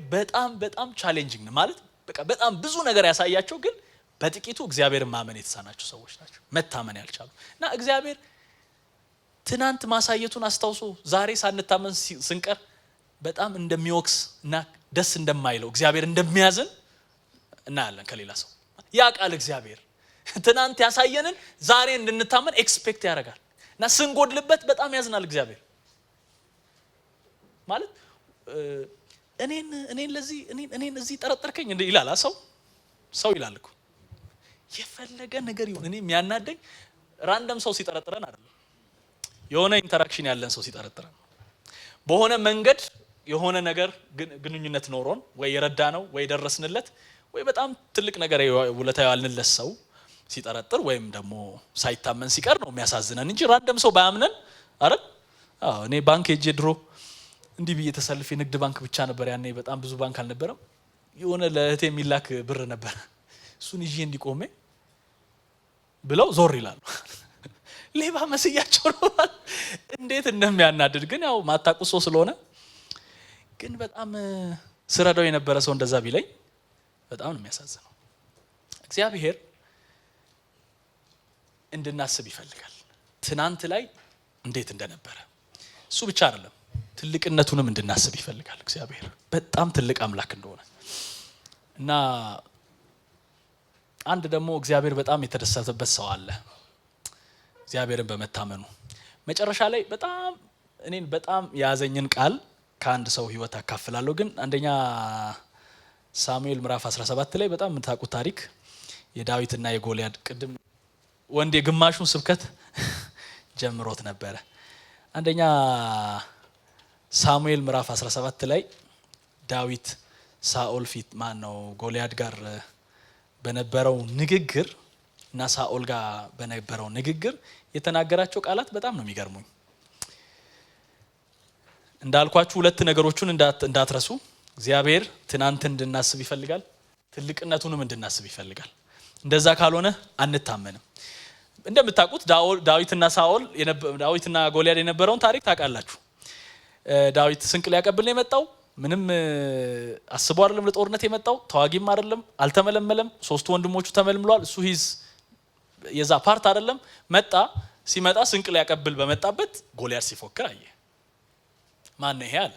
በጣም ቻሌንጂንግ ነው ማለት በቃ በጣም ብዙ ነገር ያሳያቸው፣ ግን በጥቂቱ እግዚአብሔርን ማመን የተሳናቸው ሰዎች ናቸው፣ መታመን ያልቻሉ። እና እግዚአብሔር ትናንት ማሳየቱን አስታውሶ ዛሬ ሳንታመን ስንቀር በጣም እንደሚወክስ እና ደስ እንደማይለው እግዚአብሔር እንደሚያዝን እናያለን ከሌላ ሰው። ያ ቃል እግዚአብሔር ትናንት ያሳየንን ዛሬ እንድንታመን ኤክስፔክት ያደርጋል እና ስንጎድልበት በጣም ያዝናል እግዚአብሔር። ማለት እኔን እዚህ ጠረጠርከኝ እንዴ ይላል ሰው ይላል እኮ የፈለገ ነገር ይሁን። እኔ የሚያናደኝ ራንደም ሰው ሲጠረጥረን አይደለም፣ የሆነ ኢንተራክሽን ያለን ሰው ሲጠረጥረን በሆነ መንገድ የሆነ ነገር ግንኙነት ኖሮን ወይ የረዳ ነው ወይ ደረስንለት ወይ በጣም ትልቅ ነገር ውለታ ያልንለት ሰው ሲጠረጥር ወይም ደግሞ ሳይታመን ሲቀር ነው የሚያሳዝነን እንጂ ራንደም ሰው ባያምነን አይደል? እኔ ባንክ ሄጄ ድሮ እንዲህ ብዬ ተሰልፌ ንግድ ባንክ ብቻ ነበር ያኔ፣ በጣም ብዙ ባንክ አልነበረም። የሆነ ለእህቴ የሚላክ ብር ነበር፣ እሱን ይዤ እንዲቆሜ ብለው ዞር ይላሉ። ሌባ መስያቸው ነው። እንዴት እንደሚያናድድ ግን ያው ማታውቁ ሰው ስለሆነ። ግን በጣም ስረዳው የነበረ ሰው እንደዛ ቢለኝ በጣም ነው የሚያሳዝነው። እግዚአብሔር እንድናስብ ይፈልጋል ትናንት ላይ እንዴት እንደነበረ። እሱ ብቻ አይደለም ትልቅነቱንም እንድናስብ ይፈልጋል እግዚአብሔር በጣም ትልቅ አምላክ እንደሆነ። እና አንድ ደግሞ እግዚአብሔር በጣም የተደሰተበት ሰው አለ እግዚአብሔርን በመታመኑ። መጨረሻ ላይ እኔን በጣም የያዘኝን ቃል ከአንድ ሰው ህይወት አካፍላለሁ። ግን አንደኛ ሳሙኤል ምዕራፍ 17 ላይ በጣም የምታውቁት ታሪክ የዳዊትና የጎልያድ፣ ቅድም ወንድ የግማሹን ስብከት ጀምሮት ነበረ። አንደኛ ሳሙኤል ምዕራፍ 17 ላይ ዳዊት ሳኦል ፊት ጎልያድ ጋር በነበረው ንግግር እና ሳኦል ጋር በነበረው ንግግር የተናገራቸው ቃላት በጣም ነው የሚገርሙኝ። እንዳልኳችሁ ሁለት ነገሮችን እንዳትረሱ። እግዚአብሔር ትናንት እንድናስብ ይፈልጋል፣ ትልቅነቱንም እንድናስብ ይፈልጋል። እንደዛ ካልሆነ አንታመንም። እንደምታውቁት ዳዊትና ጎልያድ የነበረውን ታሪክ ታውቃላችሁ። ዳዊት ስንቅ ሊያቀብል ነው የመጣው። ምንም አስቦ አይደለም ለጦርነት የመጣው፣ ተዋጊም አይደለም፣ አልተመለመለም። ሶስቱ ወንድሞቹ ተመልምሏል። እሱ የዛ ፓርት አይደለም። ሲመጣ ስንቅ ሊያቀብል በመጣበት ጎልያድ ሲፎክር አየ። ማን ነው ይሄ አለ።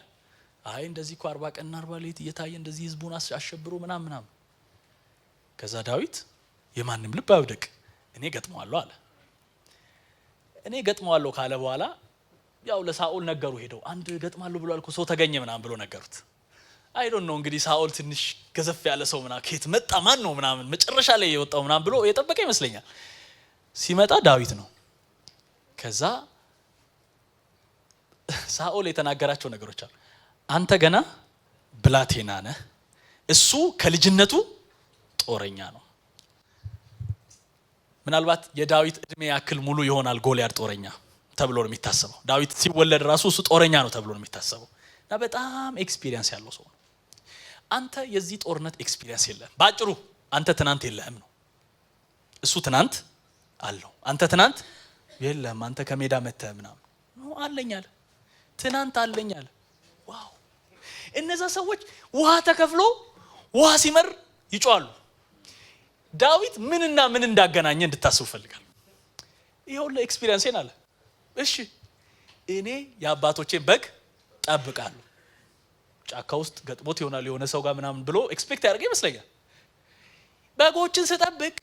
አይ እንደዚህ እኮ 40 ቀንና 40 ሌሊት እየታየ እንደዚህ ህዝቡን አሸብሮ ምናምን። ከዛ ዳዊት የማንም ልብ አይውደቅ እኔ ገጥመዋለሁ አለ። እኔ ገጥመዋለሁ ካለ በኋላ ያው ለሳኦል ነገሩ። ሄደው አንድ ገጥማለሁ ብሎ አልኩ ሰው ተገኘ ምናምን ብሎ ነገሩት። አይ ዶንት ኖ እንግዲህ ሳኦል ትንሽ ገዘፍ ያለ ሰው ምናምን ከየት መጣ ማን ነው ምናምን መጨረሻ ላይ የወጣው ምናምን ብሎ የጠበቀ ይመስለኛል። ሲመጣ ዳዊት ነው። ከዛ ሳኦል የተናገራቸው ነገሮች አሉ። አንተ ገና ብላቴና ነህ፣ እሱ ከልጅነቱ ጦረኛ ነው። ምናልባት የዳዊት እድሜ ያክል ሙሉ ይሆናል ጎልያድ ጦረኛ ተብሎ ነው የሚታሰበው። ዳዊት ሲወለድ ራሱ እሱ ጦረኛ ነው ተብሎ ነው የሚታሰበው። እና በጣም ኤክስፒሪየንስ ያለው ሰው ነው። አንተ የዚህ ጦርነት ኤክስፒሪየንስ የለህም። ባጭሩ አንተ ትናንት የለህም ነው። እሱ ትናንት አለው፣ አንተ ትናንት የለህም። አንተ ከሜዳ መተህ ምናምን ነው አለኝ አለ። ትናንት አለኝ አለ። ዋው! እነዛ ሰዎች ውሃ ተከፍሎ ውሃ ሲመር ይጮሃሉ። ዳዊት ምንና ምን እንዳገናኘ እንድታስቡ ፈልጋል። ይሄው ለኤክስፒሪየንሴን አለ። እሺ እኔ የአባቶቼን በግ ጠብቃለሁ። ጫካ ውስጥ ገጥሞት ይሆናል የሆነ ሰው ጋር ምናምን ብሎ ኤክስፔክት ያደርገ ይመስለኛል። በጎችን ስጠብቅ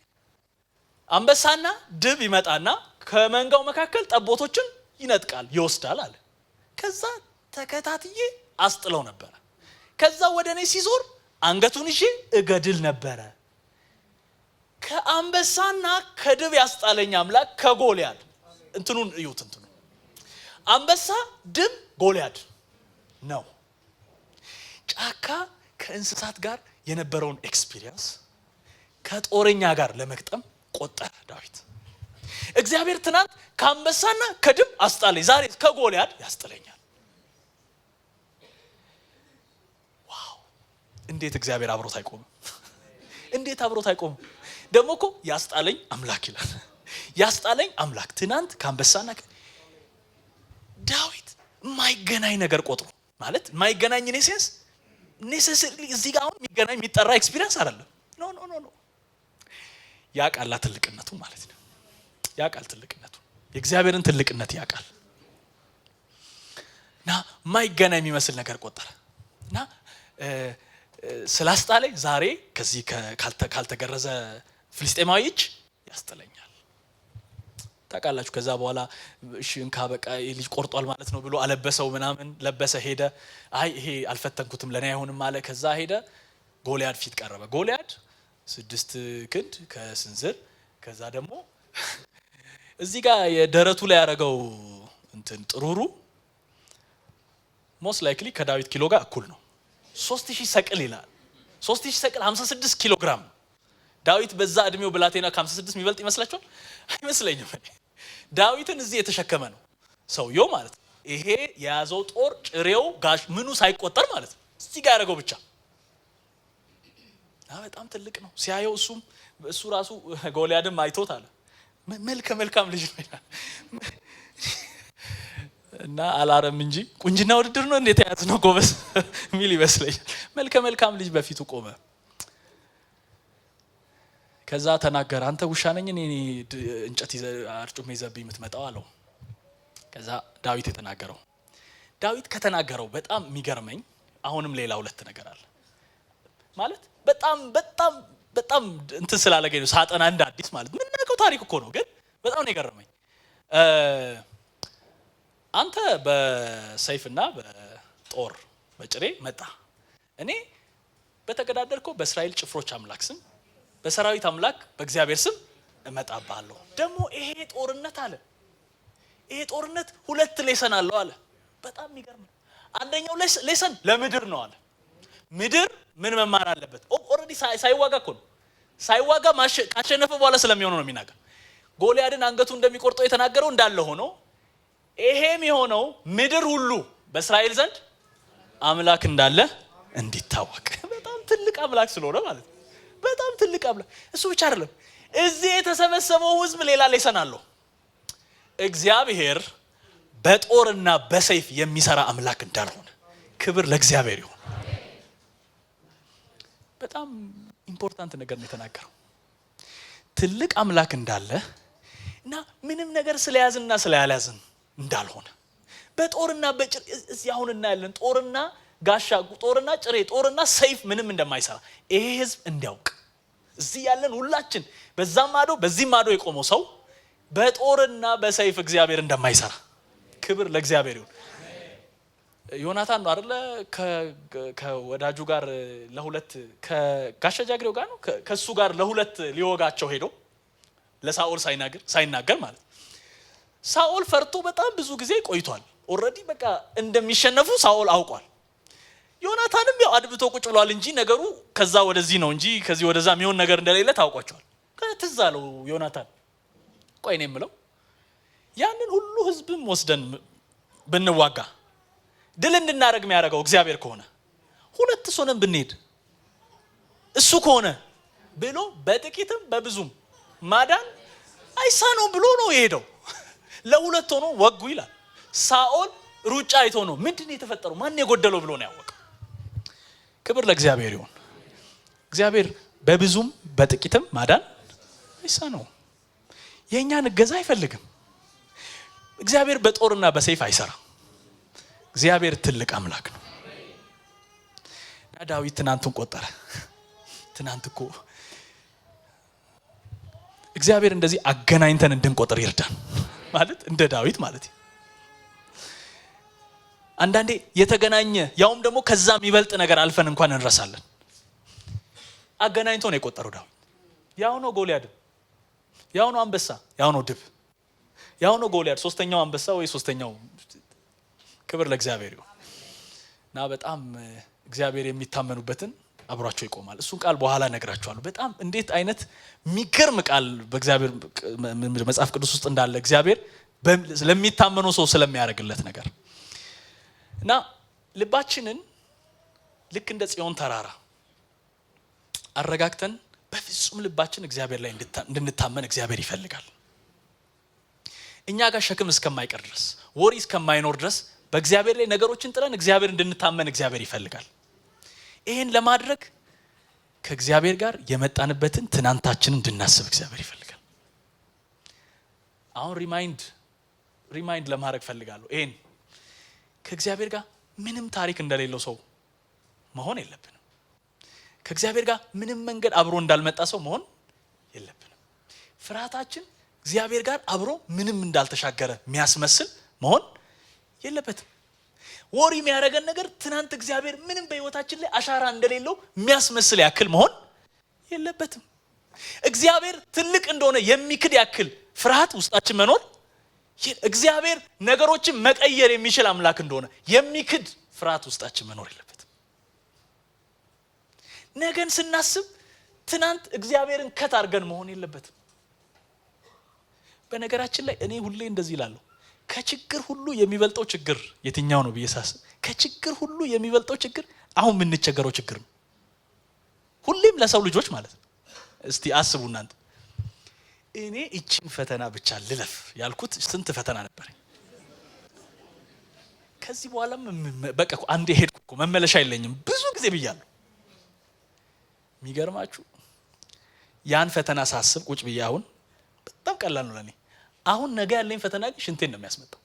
አንበሳና ድብ ይመጣና ከመንጋው መካከል ጠቦቶችን ይነጥቃል ይወስዳል አለ። ከዛ ተከታትዬ አስጥለው ነበረ። ከዛ ወደ እኔ ሲዞር አንገቱን ይዤ እገድል ነበረ። ከአንበሳና ከድብ ያስጣለኝ አምላክ ከጎልያድ እንትኑን እዩት። እንትኑ አንበሳ፣ ድብ፣ ጎልያድ ነው። ጫካ ከእንስሳት ጋር የነበረውን ኤክስፒሪየንስ ከጦረኛ ጋር ለመግጠም ቆጠረ ዳዊት። እግዚአብሔር ትናንት ከአንበሳና ከድብ አስጣለኝ፣ ዛሬ ከጎልያድ ያስጥለኛል። ዋው! እንዴት እግዚአብሔር አብሮት አይቆምም? እንዴት አብሮት አይቆምም? ደግሞ እኮ ያስጣለኝ አምላክ ይላል። ያስጣለኝ አምላክ ትናንት ከአንበሳና ዳዊት የማይገናኝ ነገር ቆጥሮ ማለት የማይገናኝ ኔሴንስ ኔሴሰሪ እዚህ ጋር አሁን የሚገናኝ የሚጠራ ኤክስፒሪየንስ አይደለም። ኖ ኖ ኖ ኖ ያቃል ትልቅነቱ ማለት ነው። ያቃል ትልቅነቱ የእግዚአብሔርን ትልቅነት ያቃል። እና የማይገናኝ የሚመስል ነገር ቆጠረ እና ስላስጣለኝ ዛሬ ከዚህ ካልተገረዘ ፍልስጤማዊ እጅ ያስጥለኛል። ታውቃላችሁ። ከዛ በኋላ እሺ እንካ በቃ ልጅ ቆርጧል ማለት ነው ብሎ አለበሰው፣ ምናምን ለበሰ፣ ሄደ። አይ ይሄ አልፈተንኩትም ለኔ አይሆንም አለ። ከዛ ሄደ ጎልያድ ፊት ቀረበ። ጎልያድ 6 ክንድ ከስንዝር፣ ከዛ ደግሞ እዚህ ጋር የደረቱ ላይ ያደረገው እንትን ጥሩሩ ሞስት ላይክሊ ከዳዊት ኪሎ ጋር እኩል ነው። 3000 ሰቅል ይላል። 3000 ሰቅል 56 ኪሎ ግራም። ዳዊት በዛ እድሜው ብላቴና ከ56 የሚበልጥ ይመስላችኋል? አይመስለኝም። ዳዊትን እዚህ የተሸከመ ነው ሰውየው ማለት ነው። ይሄ የያዘው ጦር ጭሬው ጋሽ ምኑ ሳይቆጠር ማለት ነው እዚህ ጋር ያደረገው ብቻ በጣም ትልቅ ነው። ሲያየው እሱ ራሱ ጎልያድም አይቶት አለ መልካም ልጅ ነው እና አላረም እንጂ ቁንጅና ውድድር ነው እንዴት ያዝ ነው ጎበዝ ሚል ይመስለኛል። መልካም ልጅ በፊቱ ቆመ። ከዛ ተናገረ። አንተ ውሻ ነኝ እኔ እንጨት አርጩሜ ይዘብኝ የምትመጣው አለው። ከዛ ዳዊት የተናገረው ዳዊት ከተናገረው በጣም የሚገርመኝ አሁንም ሌላ ሁለት ነገር አለ ማለት በጣም እንትን ስላለገኝ ነው ሳጠና እንደ አዲስ ማለት ምን ነው ታሪክ እኮ ነው ግን በጣም ነው የገረመኝ። አንተ በሰይፍና በጦር በጭሬ መጣ፣ እኔ በተገዳደርከው በእስራኤል ጭፍሮች አምላክ ስም በሰራዊት አምላክ በእግዚአብሔር ስም እመጣባለሁ። ደግሞ ይሄ ጦርነት አለ ይሄ ጦርነት 2 ሌሰን አለው አለ። በጣም የሚገርም ነው። አንደኛው ሌሰን ለምድር ነው አለ። ምድር ምን መማር አለበት? ኦልሬዲ ሳይዋጋ እኮ ነው ሳይዋጋ ካሸነፈ በኋላ ስለሚሆነው ነው የሚናገር። ጎልያድን አንገቱ እንደሚቆርጠው የተናገረው እንዳለ ሆኖ ይሄም የሆነው ምድር ሁሉ በእስራኤል ዘንድ አምላክ እንዳለ እንዲታወቅ በጣም ትልቅ አምላክ ስለሆነ ማለት ነው። በጣም ትልቅ አምላክ። እሱ ብቻ አይደለም፣ እዚህ የተሰበሰበው ህዝብ ሌላ ሌሰን አለው። እግዚአብሔር በጦርና በሰይፍ የሚሰራ አምላክ እንዳልሆነ ክብር ለእግዚአብሔር ይሁን። በጣም ኢምፖርታንት ነገር ነው የተናገረው። ትልቅ አምላክ እንዳለ እና ምንም ነገር ስለያዝንና ስለያላዝን እንዳልሆነ በጦርና በጭሬ እዚህ አሁን እናያለን። ጦርና ጋሻ፣ ጦርና ጭሬ፣ ጦርና ሰይፍ ምንም እንደማይሰራ ይሄ ህዝብ እንዲያውቅ እዚህ ያለን ሁላችን በዛም ማዶ በዚህ ማዶ የቆመው ሰው በጦርና በሰይፍ እግዚአብሔር እንደማይሰራ ክብር ለእግዚአብሔር ይሁን። ዮናታን ነው አይደለ ከወዳጁ ጋር ለሁለት ከጋሻ ጃግሬው ጋር ነው ከሱ ጋር ለሁለት ሊወጋቸው ሄዶ ለሳኦል ሳይናገር ማለት ሳኦል ፈርቶ በጣም ብዙ ጊዜ ቆይቷል። ኦሬዲ በቃ እንደሚሸነፉ ሳኦል አውቋል። ዮናታንም ያው አድብቶ ቁጭ ብሏል እንጂ ነገሩ ከዛ ወደዚህ ነው እንጂ ከዚህ ወደዛ የሚሆን ነገር እንደሌለ ታውቋቸዋል። ከትዝ አለው ዮናታን ቆይ ነው የምለው ያንን ሁሉ ህዝብም ወስደን ብንዋጋ ድል እንድናረግ የሚያደርገው እግዚአብሔር ከሆነ 2 ሆነን ብንሄድ እሱ ከሆነ ብሎ በጥቂትም በብዙም ማዳን አይሳነው ብሎ ነው የሄደው። ለ2 ሆኖ ወጉ ይላል። ሳኦል ሩጫ አይቶ ነው ምንድነው የተፈጠረው ማን የጎደለው ብሎ ነው ያወቀው። ክብር ለእግዚአብሔር ይሁን። እግዚአብሔር በብዙም በጥቂትም ማዳን አይሳነው። የኛን እገዛ አይፈልግም። እግዚአብሔር በጦርና በሰይፍ አይሰራ። እግዚአብሔር ትልቅ አምላክ ነው። እና ዳዊት ትናንቱን ቆጠረ። ትናንት እኮ እግዚአብሔር እንደዚህ አገናኝተን እንድንቆጥር ይርዳን ማለት እንደ ዳዊት ማለት ነው። አንዳንዴ የተገናኘ ያውም ደግሞ ከዛ የሚበልጥ ነገር አልፈን እንኳን እንረሳለን። አገናኝቶ ነው የቆጠረው ዳዊት። ያው ነው ጎልያድ፣ ያው ነው አንበሳ፣ ያው ነው ድብ፣ ያው ነው ጎልያድ። ሶስተኛው አንበሳ ወይ ሶስተኛው። ክብር ለእግዚአብሔር ይሁን። እና በጣም እግዚአብሔር የሚታመኑበትን አብሯቸው ይቆማል። እሱን ቃል በኋላ ነግራቸዋለሁ። በጣም እንዴት አይነት የሚገርም ቃል በእግዚአብሔር መጽሐፍ ቅዱስ ውስጥ እንዳለ እግዚአብሔር ለሚታመነው ሰው ስለሚያደርግለት ነገር እና ልባችንን ልክ እንደ ጽዮን ተራራ አረጋግተን በፍጹም ልባችን እግዚአብሔር ላይ እንድንታመን እግዚአብሔር ይፈልጋል። እኛ ጋር ሸክም እስከማይቀር ድረስ፣ ወሪ እስከማይኖር ድረስ በእግዚአብሔር ላይ ነገሮችን ጥለን እግዚአብሔር እንድንታመን እግዚአብሔር ይፈልጋል። ይሄን ለማድረግ ከእግዚአብሔር ጋር የመጣንበትን ትናንታችንን እንድናስብ እግዚአብሔር ይፈልጋል። አሁን ሪማይንድ ለማድረግ ፈልጋለሁ። ይሄን ከእግዚአብሔር ጋር ምንም ታሪክ እንደሌለው ሰው መሆን የለብንም። ከእግዚአብሔር ጋር ምንም መንገድ አብሮ እንዳልመጣ ሰው መሆን የለብንም። ፍርሃታችን እግዚአብሔር ጋር አብሮ ምንም እንዳልተሻገረ የሚያስመስል መሆን የለበትም። ወሪ የሚያደርገን ነገር ትናንት እግዚአብሔር ምንም በህይወታችን ላይ አሻራ እንደሌለው የሚያስመስል ያክል መሆን የለበትም። እግዚአብሔር ትልቅ እንደሆነ የሚክድ ያክል ፍርሃት ውስጣችን መኖር፣ እግዚአብሔር ነገሮችን መቀየር የሚችል አምላክ እንደሆነ የሚክድ ፍርሃት ውስጣችን መኖር የለበትም። ነገን ስናስብ ትናንት እግዚአብሔርን ከት አድርገን መሆን የለበትም። በነገራችን ላይ እኔ ሁሌ እንደዚህ እላለሁ፣ ከችግር ሁሉ የሚበልጠው ችግር የትኛው ነው ብዬ ሳስብ፣ ከችግር ሁሉ የሚበልጠው ችግር አሁን የምንቸገረው ችግር ነው። ሁሌም ለሰው ልጆች ማለት ነው። እስቲ አስቡ እናንተ፣ እኔ እቺን ፈተና ብቻ ልለፍ ያልኩት ስንት ፈተና ነበረኝ። ከዚህ በኋላም በቃ አንዴ ሄድኩ መመለሻ የለኝም ብዙ ጊዜ ብያለሁ። የሚገርማችሁ ያን ፈተና ሳስብ ቁጭ ብዬ አሁን በጣም ቀላል ነው ለኔ። አሁን ነገ ያለኝ ፈተና ግን ሽንቴን ነው የሚያስመጣው።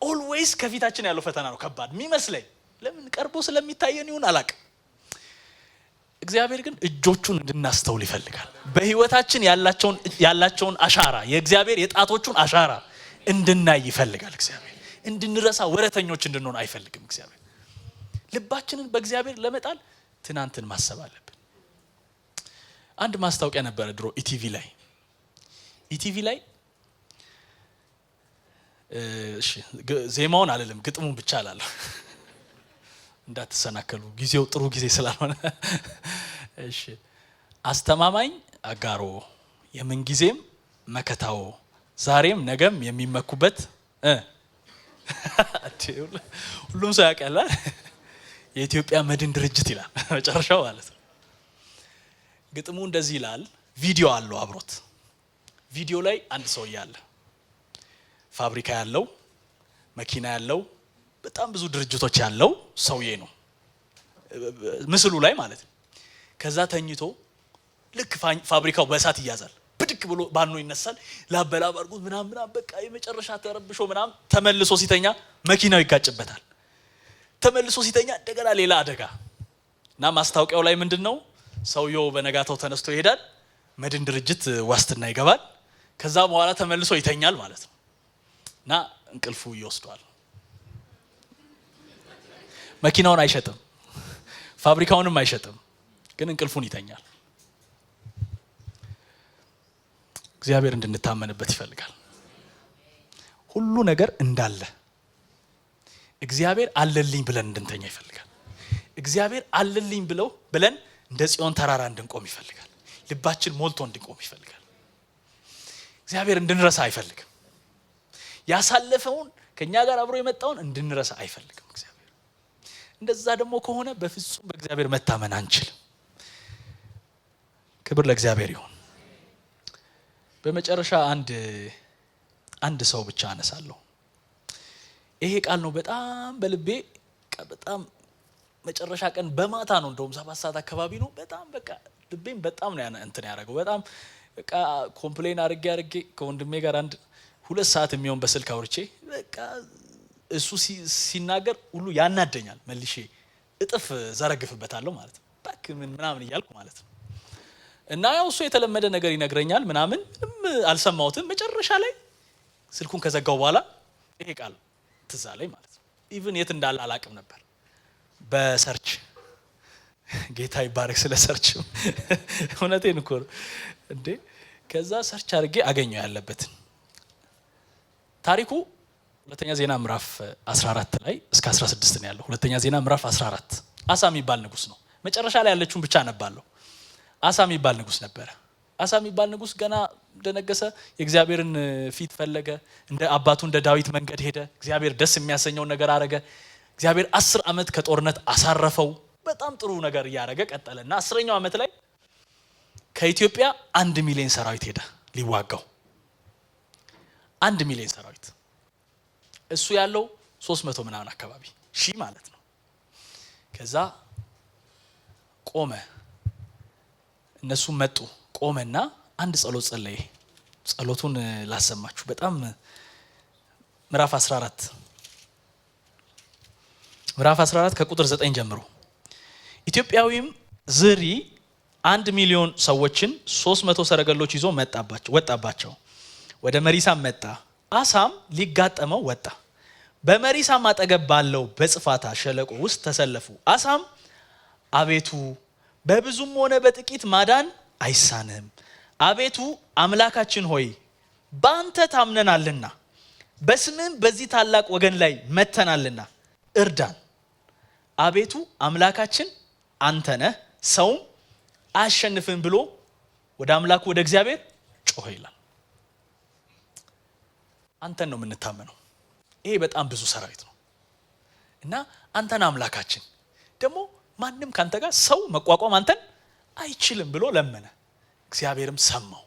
ኦልዌይስ ከፊታችን ያለው ፈተና ነው ከባድ የሚመስለኝ። ለምን ቀርቦ ስለሚታየን ይሁን አላቅም። እግዚአብሔር ግን እጆቹን እንድናስተውል ይፈልጋል። በህይወታችን ያላቸውን አሻራ፣ የእግዚአብሔር የጣቶቹን አሻራ እንድናይ ይፈልጋል። እግዚአብሔር እንድንረሳ፣ ወረተኞች እንድንሆን አይፈልግም። እግዚአብሔር ልባችንን በእግዚአብሔር ለመጣል ትናንትን ማሰብ አለብን። አንድ ማስታወቂያ ነበረ ድሮ ኢቲቪ ላይ እሺ ዜማውን አልልም ግጥሙን ብቻ አላለሁ እንዳትሰናከሉ ጊዜው ጥሩ ጊዜ ስላልሆነ። እሺ አስተማማኝ አጋሮ የምን ጊዜም መከታው ዛሬም ነገም የሚመኩበት ሁሉም ሰው ያውቃል። የኢትዮጵያ መድን ድርጅት ይላል መጨረሻው ማለት ነው። ግጥሙ እንደዚህ ይላል። ቪዲዮ አለው አብሮት። ቪዲዮ ላይ አንድ ሰው ያለ ፋብሪካ ያለው መኪና ያለው በጣም ብዙ ድርጅቶች ያለው ሰውዬ ነው ምስሉ ላይ ማለት ነው። ከዛ ተኝቶ ልክ ፋብሪካው በእሳት ይያዛል። ብድቅ ብሎ ባኖ ይነሳል። ላበላብ አድርጎት ምናምን በቃ የመጨረሻ ተረብሾ ምናምን ተመልሶ ሲተኛ መኪናው ይጋጭበታል። ተመልሶ ሲተኛ እንደገና ሌላ አደጋ እና ማስታወቂያው ላይ ምንድነው? ሰውየው በነጋታው ተነስቶ ይሄዳል። መድን ድርጅት ዋስትና ይገባል። ከዛ በኋላ ተመልሶ ይተኛል ማለት ነው እና እንቅልፉ ይወስደዋል። መኪናውን አይሸጥም፣ ፋብሪካውንም አይሸጥም፣ ግን እንቅልፉን ይተኛል። እግዚአብሔር እንድንታመንበት ይፈልጋል። ሁሉ ነገር እንዳለ እግዚአብሔር አለልኝ ብለን እንድንተኛ ይፈልጋል። እግዚአብሔር አለልኝ ብለን እንደ ጽዮን ተራራ እንድንቆም ይፈልጋል። ልባችን ሞልቶ እንድንቆም ይፈልጋል። እግዚአብሔር እንድንረሳ አይፈልግም። ያሳለፈውን ከኛ ጋር አብሮ የመጣውን እንድንረሳ አይፈልግም እግዚአብሔር። እንደዛ ደግሞ ከሆነ በፍጹም በእግዚአብሔር መታመን አንችልም። ክብር ለእግዚአብሔር ይሁን። በመጨረሻ አንድ ሰው ብቻ አነሳለሁ። ይሄ ቃል ነው በጣም በልቤ በጣም መጨረሻ ቀን በማታ ነው እንደውም 7 ሰዓት አካባቢ ነው። በጣም በቃ ልቤም በጣም ነው እንትን ያደረገው። በጣም በቃ ኮምፕሌን አድርጌ ከወንድሜ ጋር 2 ሰዓት የሚሆን በስልክ አውርቼ በቃ እሱ ሲናገር ሁሉ ያናደኛል። መልሼ እጥፍ ዘረግፍበታለሁ ማለት ነው። ባክ ምናምን እያልኩ ማለት ነው። እና ያው እሱ የተለመደ ነገር ይነግረኛል ምናምን አልሰማሁትም። መጨረሻ ላይ ስልኩን ከዘጋው በኋላ ይሄ ቃል ትዝ አለኝ ማለት ነው። ኢቭን የት እንዳለ አላቅም ነበር። በሰርች ጌታ ይባረክ ስለ ሰርችም እውነቴን እኮ እንዴ። ከዛ ሰርች አድርጌ አገኘው ያለበትን ታሪኩ ሁለተኛ ዜና ምዕራፍ 14 ላይ እስከ 16 ነው ያለው። ሁለተኛ ዜና ምዕራፍ 14 አሳ የሚባል ንጉስ ነው። መጨረሻ ላይ ያለችውን ብቻ አነባለሁ። አሳ የሚባል ንጉስ ነበረ። አሳ የሚባል ንጉስ ገና እንደነገሰ የእግዚአብሔርን ፊት ፈለገ። እንደ አባቱ እንደ ዳዊት መንገድ ሄደ። እግዚአብሔር ደስ የሚያሰኘውን ነገር አረገ። እግዚአብሔር 10 ዓመት ከጦርነት አሳረፈው። በጣም ጥሩ ነገር እያደረገ ቀጠለና 10ኛው ዓመት ላይ ከኢትዮጵያ 1 ሚሊዮን ሰራዊት ሄደ ሊዋጋው። 1 ሚሊዮን ሰራዊት እሱ ያለው 300 ምናምን አካባቢ ሺህ ማለት ነው። ከዛ ቆመ። እነሱ መጡ። ቆመና አንድ ጸሎት ጸለየ። ጸሎቱን ላሰማችሁ። በጣም ምዕራፍ 14 ከቁጥር 9 ጀምሮ ኢትዮጵያዊም ዝሪ 1 ሚሊዮን ሰዎችን 300 ሰረገሎች ይዞ ወጣባቸው። ወደ መሪሳም መጣ። አሳም ሊጋጠመው ወጣ። በመሪሳም አጠገብ ባለው በጽፋታ ሸለቆ ውስጥ ተሰለፉ። አሳም አቤቱ በብዙም ሆነ በጥቂት ማዳን አይሳንህም። አቤቱ አምላካችን ሆይ በአንተ ታምነናልና በስምህም በዚህ ታላቅ ወገን ላይ መተናልና እርዳን። አቤቱ አምላካችን አንተ ነህ፣ ሰውም አያሸንፍም ብሎ ወደ አምላኩ ወደ እግዚአብሔር ጮኸ ይላል። አንተን ነው የምንታመነው። ይሄ በጣም ብዙ ሰራዊት ነው እና አንተን አምላካችን ደግሞ ማንም ካንተ ጋር ሰው መቋቋም አንተን አይችልም ብሎ ለመነ። እግዚአብሔርም ሰማው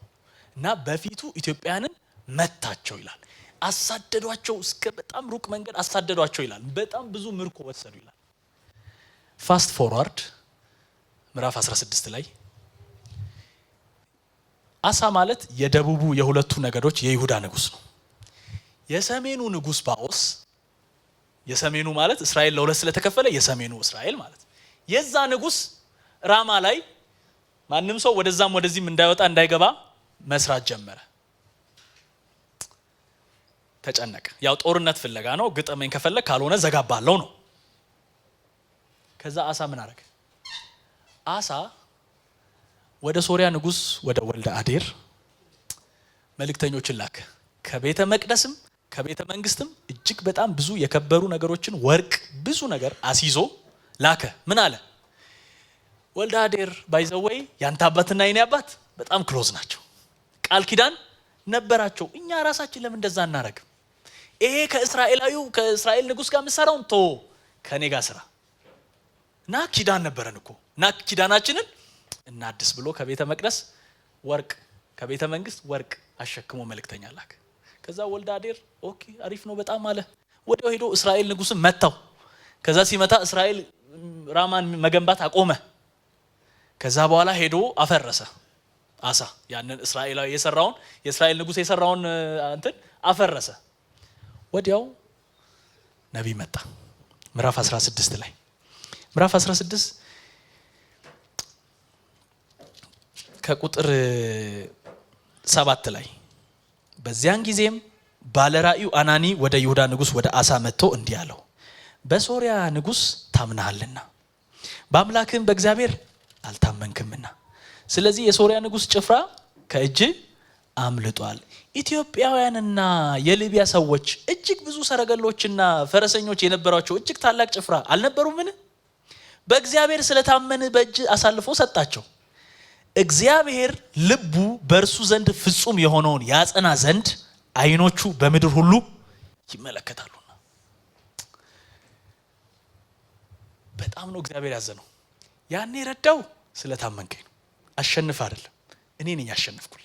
እና በፊቱ ኢትዮጵያንን መታቸው ይላል። አሳደዷቸው፣ እስከ በጣም ሩቅ መንገድ አሳደዷቸው ይላል። በጣም ብዙ ምርኮ ወሰዱ ይላል። ፋስት ፎርዋርድ ምዕራፍ 16 ላይ አሳ ማለት የደቡቡ የሁለቱ ነገዶች የይሁዳ ንጉስ ነው። የሰሜኑ ንጉስ ባኦስ፣ የሰሜኑ ማለት እስራኤል ለሁለት ስለተከፈለ የሰሜኑ እስራኤል ማለት የዛ ንጉስ ራማ ላይ ማንም ሰው ወደዛም ወደዚህም እንዳይወጣ እንዳይገባ መስራት ጀመረ። ተጨነቀ። ያው ጦርነት ፍለጋ ነው። ግጠመኝ ከፈለክ ካልሆነ ዘጋባለው ነው። ከዛ አሳ ምን አረገ? አሳ ወደ ሶሪያ ንጉስ ወደ ወልደ አዴር መልእክተኞችን ላከ። ከቤተ መቅደስም ከቤተ መንግስትም እጅግ በጣም ብዙ የከበሩ ነገሮችን፣ ወርቅ፣ ብዙ ነገር አስይዞ ላከ። ምን አለ? ወልደ አዴር ባይዘወይ ያንተ አባትና የኔ አባት በጣም ክሎዝ ናቸው፣ ቃል ኪዳን ነበራቸው። እኛ ራሳችን ለምን እንደዛ እናረግም? ይሄ ከእስራኤል ንጉስ ጋር ምሰራውን ቶ ከኔ ጋር ስራ እና ኪዳን ነበረን እኮ እና ኪዳናችንን እናድስ ብሎ ከቤተ መቅደስ ወርቅ፣ ከቤተ መንግስት ወርቅ አሸክሞ መልእክተኛ ላከ። ከዛ ወልደ አዴር ኦኬ አሪፍ ነው በጣም አለ። ወዲያው ሄዶ እስራኤል ንጉስን መታው። ከዛ ሲመታ እስራኤል ራማን መገንባት አቆመ። ከዛ በኋላ ሄዶ አፈረሰ። አሳ ያንን እስራኤላዊ የሰራውን የእስራኤል ንጉስ የሰራውን እንትን አፈረሰ። ወዲያው ነቢይ መጣ። ምዕራፍ 16 ላይ ምዕራፍ 16 ከቁጥር 7 ላይ በዚያን ጊዜም ባለራእዩ አናኒ ወደ ይሁዳ ንጉስ ወደ አሳ መጥቶ እንዲህ አለው፣ በሶሪያ ንጉስ ታምናሃልና በአምላክህም በእግዚአብሔር አልታመንክምና ስለዚህ የሶሪያ ንጉስ ጭፍራ ከእጅ አምልጧል። ኢትዮጵያውያንና የሊቢያ ሰዎች እጅግ ብዙ ሰረገሎችና ፈረሰኞች የነበሯቸው እጅግ ታላቅ ጭፍራ አልነበሩምን? በእግዚአብሔር ስለታመን በእጅ አሳልፎ ሰጣቸው። እግዚአብሔር ልቡ በእርሱ ዘንድ ፍጹም የሆነውን ያጸና ዘንድ ዓይኖቹ በምድር ሁሉ ይመለከታሉና። በጣም ነው እግዚአብሔር ያዘነው። ያኔ ረዳው ስለታመንከኝ ነው። አሸንፍ አይደለም፣ እኔ ነኝ ያሸነፍኩል።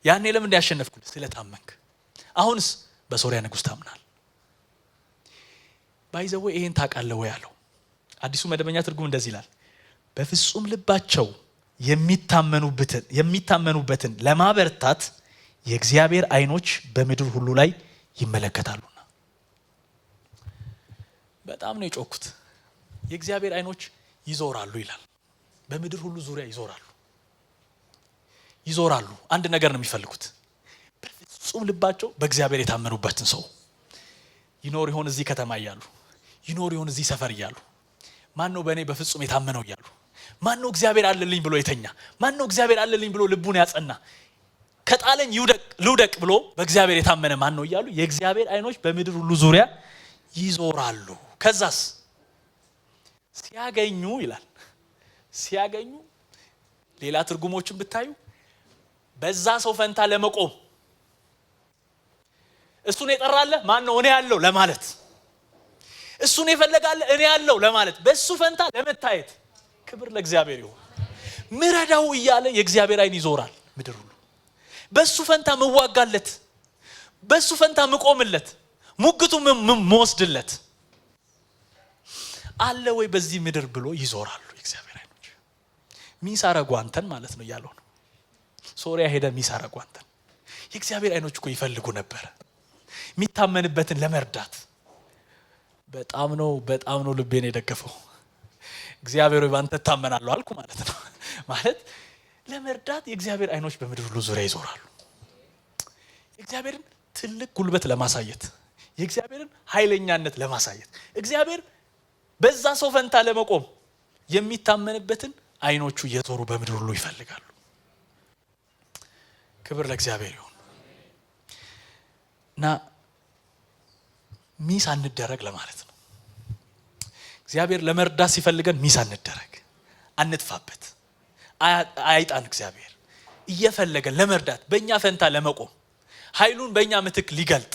ያኔ ለምን ያሸነፍኩል? ስለታመንክ። አሁንስ በሶሪያ ንጉስ ታምናል። ባይዘው ይሄን ታውቃለህ ወይ አለው። አዲሱ መደበኛ ትርጉም እንደዚህ ይላል፣ በፍጹም ልባቸው የሚታመኑበትን ለማበርታት የእግዚአብሔር ዓይኖች በምድር ሁሉ ላይ ይመለከታሉና። በጣም ነው የጮኩት። የእግዚአብሔር ዓይኖች ይዞራሉ ይላል። በምድር ሁሉ ዙሪያ ይዞራሉ። አንድ ነገር ነው የሚፈልጉት። በፍጹም ልባቸው በእግዚአብሔር የታመኑበትን ሰው ይኖር ይሆን እዚህ ከተማ እያሉ፣ ይኖር ይሆን እዚህ ሰፈር እያሉ፣ ማን ነው በእኔ በፍጹም የታመነው እያሉ፣ ማን ነው እግዚአብሔር አለልኝ ብሎ የተኛ? ማን ነው እግዚአብሔር አለልኝ ብሎ ልቡን ያጸና? ከጣለኝ ልውደቅ ብሎ በእግዚአብሔር የታመነ ማን ነው እያሉ የእግዚአብሔር አይኖች በምድር ሁሉ ዙሪያ ይዞራሉ። ከዛስ ሲያገኙ ይላል፣ ሲያገኙ ሌላ ትርጉሞችን ብታዩ በዛ ሰው ፈንታ ለመቆም እሱን የጠራለ ማን ነው እኔ ያለው ለማለት፣ እሱን የፈለጋለ እኔ ያለው ለማለት፣ በሱ ፈንታ ለመታየት። ክብር ለእግዚአብሔር ይሁን። ምረዳው እያለ የእግዚአብሔር አይን ይዞራል ምድር ሁሉ። በሱ ፈንታ መዋጋለት፣ በሱ ፈንታ መቆምለት፣ ሙግቱ መወስድለት አለ ወይ በዚህ ምድር ብሎ ይዞራሉ የእግዚአብሔር አይኖች። ሚሳረጉ አንተን ማለት ነው ያለው ነው። ሶሪያ ሄደ ሚሳረጉ አንተን። የእግዚአብሔር አይኖች እኮ ይፈልጉ ነበር የሚታመንበትን ለመርዳት። በጣም ነው ልቤን የደገፈው። እግዚአብሔር ወይ ባንተ ታመናለሁ አልኩ ማለት ነው። ማለት ለመርዳት የእግዚአብሔር አይኖች በምድር ሁሉ ዙሪያ ይዞራሉ። የእግዚአብሔርን ትልቅ ጉልበት ለማሳየት፣ የእግዚአብሔርን ኃይለኛነት ለማሳየት፣ እግዚአብሔር በዛ ሰው ፈንታ ለመቆም የሚታመንበትን አይኖቹ እየዞሩ በምድር ሁሉ ይፈልጋሉ። ክብር ለእግዚአብሔር ይሁን። እና ሚስ አንደረግ ለማለት ነው። እግዚአብሔር ለመርዳት ሲፈልገን ሚስ አንደረግ፣ አንጥፋበት። አይጣን እግዚአብሔር እየፈለገን ለመርዳት በእኛ ፈንታ ለመቆም ኃይሉን በእኛ ምትክ ሊገልጥ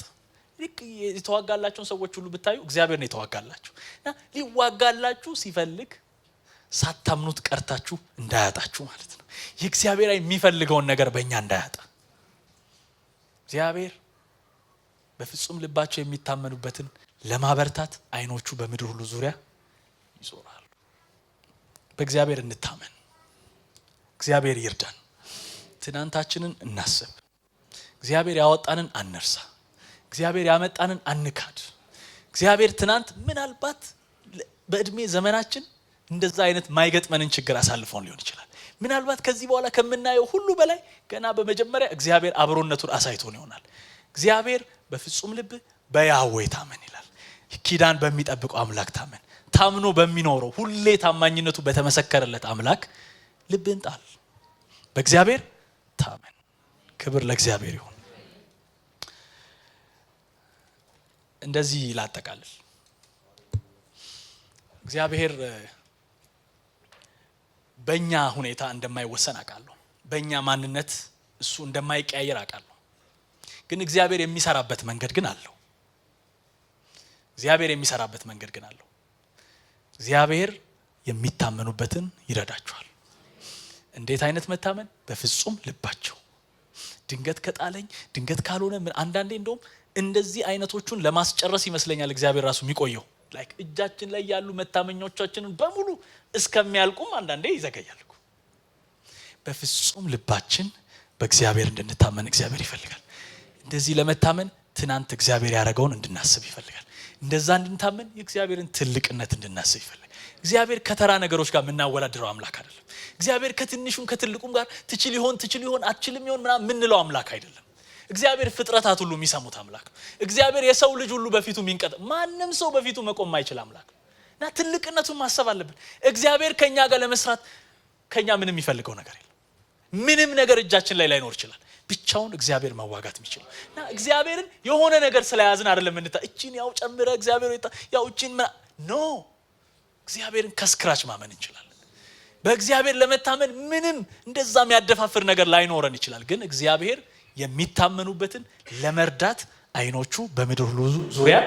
የተዋጋላቸውን ሰዎች ሁሉ ብታዩ እግዚአብሔር ነው የተዋጋላቸው። እና ሊዋጋላችሁ ሲፈልግ ሳታምኑት ቀርታችሁ እንዳያጣችሁ ማለት ነው። የእግዚአብሔር የሚፈልገውን ነገር በእኛ እንዳያጣ እግዚአብሔር በፍጹም ልባቸው የሚታመኑበትን ለማበርታት አይኖቹ በምድር ሁሉ ዙሪያ ይዞራሉ። በእግዚአብሔር እንታመን። እግዚአብሔር ይርዳን። ትናንታችንን እናስብ። እግዚአብሔር ያወጣንን አንርሳ። እግዚአብሔር ያመጣንን አንካድ። እግዚአብሔር ትናንት ምናልባት በእድሜ ዘመናችን እንደዛ አይነት ማይገጥመንን ችግር አሳልፎን ሊሆን ይችላል። ምናልባት ከዚህ በኋላ ከምናየው ሁሉ በላይ ገና በመጀመሪያ እግዚአብሔር አብሮነቱን አሳይቶን ይሆናል። እግዚአብሔር በፍጹም ልብ በያህዌ ታመን ይላል። ኪዳን በሚጠብቀው አምላክ ታመን። ታምኖ በሚኖረው ሁሌ ታማኝነቱ በተመሰከረለት አምላክ ልብን ጣል። በእግዚአብሔር ታመን። ክብር ለእግዚአብሔር ይሁን። እንደዚህ ላጠቃልል። እግዚአብሔር በእኛ ሁኔታ እንደማይወሰን አውቃለሁ። በእኛ ማንነት እሱ እንደማይቀያየር አውቃለሁ። ግን እግዚአብሔር የሚሰራበት መንገድ ግን አለው። እግዚአብሔር የሚታመኑበትን ይረዳቸዋል። እንዴት አይነት መታመን? በፍጹም ልባቸው። ድንገት ከጣለኝ ድንገት ካልሆነ አንዳንዴ እንደውም እንደዚህ አይነቶቹን ለማስጨረስ ይመስለኛል እግዚአብሔር ራሱ የሚቆየው። ላይክ እጃችን ላይ ያሉ መታመኞቻችንን በሙሉ እስከሚያልቁም አንዳንዴ ይዘገያል። በፍጹም ልባችን በእግዚአብሔር እንድንታመን እግዚአብሔር ይፈልጋል። እንደዚህ ለመታመን ትናንት እግዚአብሔር ያደረገውን እንድናስብ ይፈልጋል። እንደዛ እንድንታመን የእግዚአብሔርን ትልቅነት እንድናስብ ይፈልጋል። እግዚአብሔር ከተራ ነገሮች ጋር የምናወዳድረው አምላክ አይደለም። እግዚአብሔር ከትንሹም ከትልቁም ጋር ትችል ይሆን አትችልም ይሆን ምናምን የምንለው አምላክ አይደለም። እግዚአብሔር ፍጥረታት ሁሉ የሚሰሙት አምላክ ነው። እግዚአብሔር የሰው ልጅ ሁሉ በፊቱ የሚንቀጥ፣ ማንም ሰው በፊቱ መቆም ማይችል አምላክ ነው። እና ትልቅነቱን ማሰብ አለብን። እግዚአብሔር ከኛ ጋር ለመስራት ከኛ ምንም የሚፈልገው ነገር የለም። ምንም ነገር እጃችን ላይ ላይኖር ይችላል። ብቻውን እግዚአብሔር መዋጋት የሚችል እና እግዚአብሔርን የሆነ ነገር ስለያዝን አይደለም እቺን ያው ጨምረ እግዚአብሔር ያው እቺን ኖ እግዚአብሔርን ከስክራች ማመን እንችላለን። በእግዚአብሔር ለመታመን ምንም እንደዛ የሚያደፋፍር ነገር ላይኖረን ይችላል። ግን እግዚአብሔር የሚታመኑበትን ለመርዳት አይኖቹ በምድር ሁሉ ዙሪያ